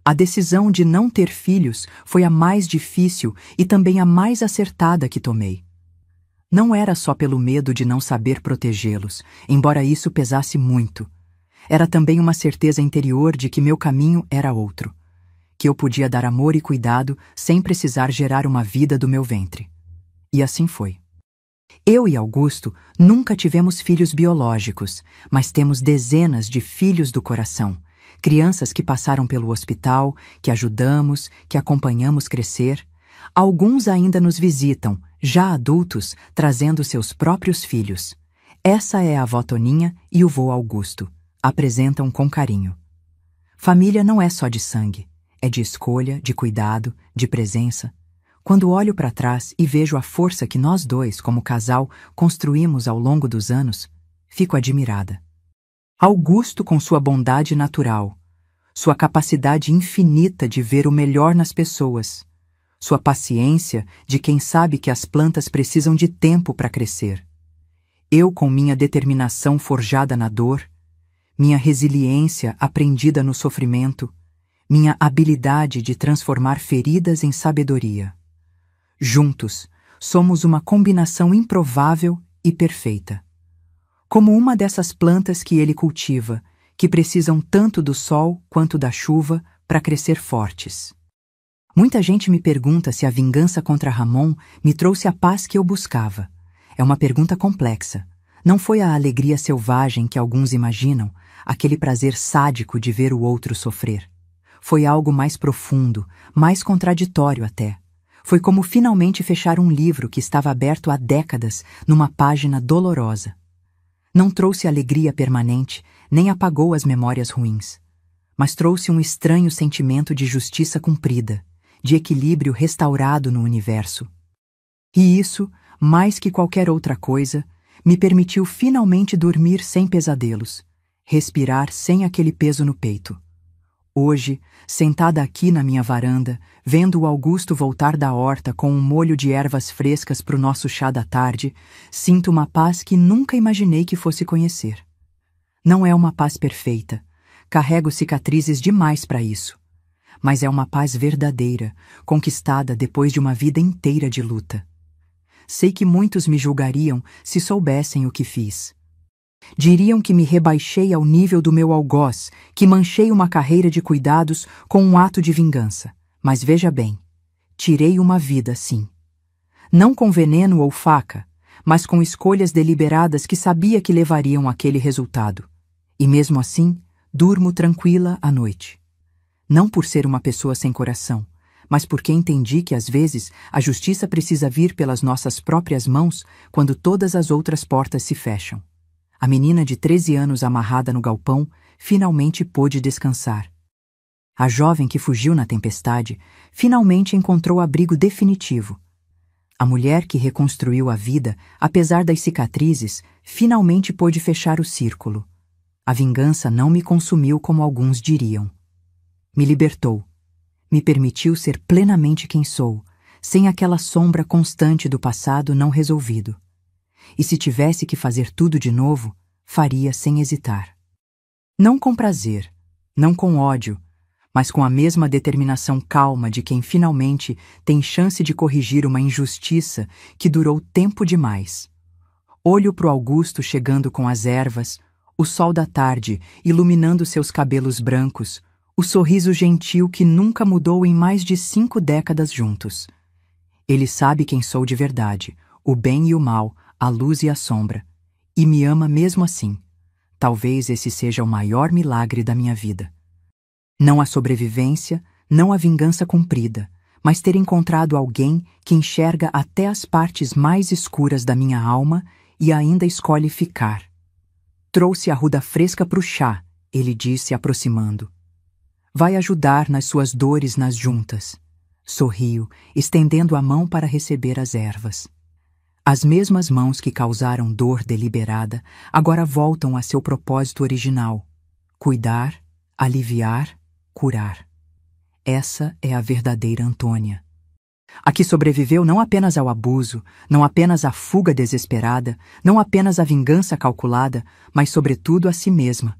a decisão de não ter filhos foi a mais difícil e também a mais acertada que tomei. Não era só pelo medo de não saber protegê-los, embora isso pesasse muito. Era também uma certeza interior de que meu caminho era outro, que eu podia dar amor e cuidado sem precisar gerar uma vida do meu ventre. E assim foi. Eu e Augusto nunca tivemos filhos biológicos, mas temos dezenas de filhos do coração, crianças que passaram pelo hospital, que ajudamos, que acompanhamos crescer. Alguns ainda nos visitam, já adultos, trazendo seus próprios filhos. Essa é a avó Toninha e o vô Augusto. Apresentam com carinho. Família não é só de sangue, é de escolha, de cuidado, de presença. Quando olho para trás e vejo a força que nós dois, como casal, construímos ao longo dos anos, fico admirada. Augusto com sua bondade natural, sua capacidade infinita de ver o melhor nas pessoas, sua paciência de quem sabe que as plantas precisam de tempo para crescer. Eu com minha determinação forjada na dor, minha resiliência aprendida no sofrimento, minha habilidade de transformar feridas em sabedoria. Juntos, somos uma combinação improvável e perfeita. Como uma dessas plantas que ele cultiva, que precisam tanto do sol quanto da chuva para crescer fortes. Muita gente me pergunta se a vingança contra Ramon me trouxe a paz que eu buscava. É uma pergunta complexa. Não foi a alegria selvagem que alguns imaginam, aquele prazer sádico de ver o outro sofrer. Foi algo mais profundo, mais contraditório até. Foi como finalmente fechar um livro que estava aberto há décadas numa página dolorosa. Não trouxe alegria permanente, nem apagou as memórias ruins, mas trouxe um estranho sentimento de justiça cumprida, de equilíbrio restaurado no universo. E isso, mais que qualquer outra coisa, me permitiu finalmente dormir sem pesadelos, respirar sem aquele peso no peito. Hoje, sentada aqui na minha varanda, vendo o Augusto voltar da horta com um molho de ervas frescas para o nosso chá da tarde, sinto uma paz que nunca imaginei que fosse conhecer. Não é uma paz perfeita, carrego cicatrizes demais para isso, mas é uma paz verdadeira, conquistada depois de uma vida inteira de luta. Sei que muitos me julgariam se soubessem o que fiz. Diriam que me rebaixei ao nível do meu algoz, que manchei uma carreira de cuidados com um ato de vingança. Mas veja bem, tirei uma vida, sim. Não com veneno ou faca, mas com escolhas deliberadas que sabia que levariam àquele resultado. E mesmo assim, durmo tranquila à noite. Não por ser uma pessoa sem coração, mas porque entendi que às vezes a justiça precisa vir pelas nossas próprias mãos quando todas as outras portas se fecham. A menina de 13 anos amarrada no galpão finalmente pôde descansar. A jovem que fugiu na tempestade finalmente encontrou abrigo definitivo. A mulher que reconstruiu a vida, apesar das cicatrizes, finalmente pôde fechar o círculo. A vingança não me consumiu como alguns diriam. Me libertou. Me permitiu ser plenamente quem sou, sem aquela sombra constante do passado não resolvido. E se tivesse que fazer tudo de novo, faria sem hesitar. Não com prazer, não com ódio, mas com a mesma determinação calma de quem finalmente tem chance de corrigir uma injustiça que durou tempo demais. Olho pro Augusto chegando com as ervas, o sol da tarde iluminando seus cabelos brancos, o sorriso gentil que nunca mudou em mais de 5 décadas juntos. Ele sabe quem sou de verdade, o bem e o mal, a luz e a sombra, e me ama mesmo assim. Talvez esse seja o maior milagre da minha vida. Não a sobrevivência, não a vingança cumprida, mas ter encontrado alguém que enxerga até as partes mais escuras da minha alma e ainda escolhe ficar. Trouxe a arruda fresca pro chá, ele disse aproximando. Vai ajudar nas suas dores nas juntas. Sorrio, estendendo a mão para receber as ervas. As mesmas mãos que causaram dor deliberada agora voltam a seu propósito original: cuidar, aliviar, curar. Essa é a verdadeira Antônia. A que sobreviveu não apenas ao abuso, não apenas à fuga desesperada, não apenas à vingança calculada, mas sobretudo a si mesma,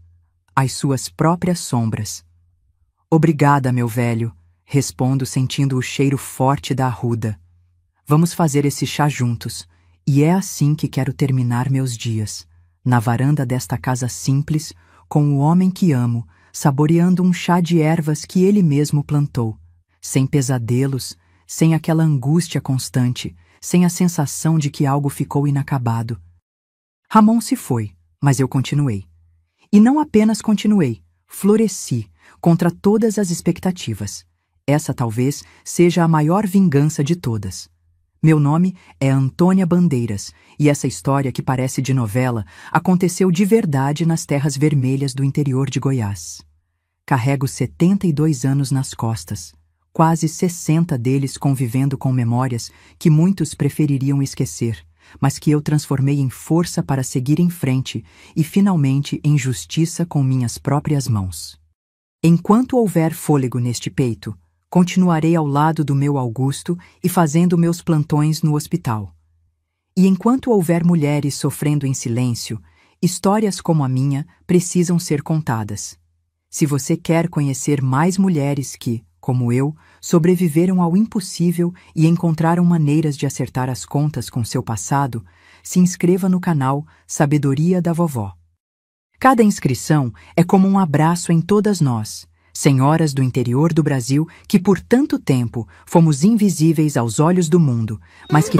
às suas próprias sombras. Obrigada, meu velho, respondo sentindo o cheiro forte da arruda. Vamos fazer esse chá juntos. E é assim que quero terminar meus dias, na varanda desta casa simples, com o homem que amo, saboreando um chá de ervas que ele mesmo plantou, sem pesadelos, sem aquela angústia constante, sem a sensação de que algo ficou inacabado. Ramon se foi, mas eu continuei. E não apenas continuei, floresci, contra todas as expectativas. Essa talvez seja a maior vingança de todas. Meu nome é Antônia Bandeiras, e essa história que parece de novela aconteceu de verdade nas terras vermelhas do interior de Goiás. Carrego 72 anos nas costas, quase 60 deles convivendo com memórias que muitos prefeririam esquecer, mas que eu transformei em força para seguir em frente e finalmente em justiça com minhas próprias mãos. Enquanto houver fôlego neste peito, continuarei ao lado do meu Augusto e fazendo meus plantões no hospital. E enquanto houver mulheres sofrendo em silêncio, histórias como a minha precisam ser contadas. Se você quer conhecer mais mulheres que, como eu, sobreviveram ao impossível e encontraram maneiras de acertar as contas com seu passado, se inscreva no canal Sabedoria da Vovó. Cada inscrição é como um abraço em todas nós, senhoras do interior do Brasil que por tanto tempo fomos invisíveis aos olhos do mundo, mas que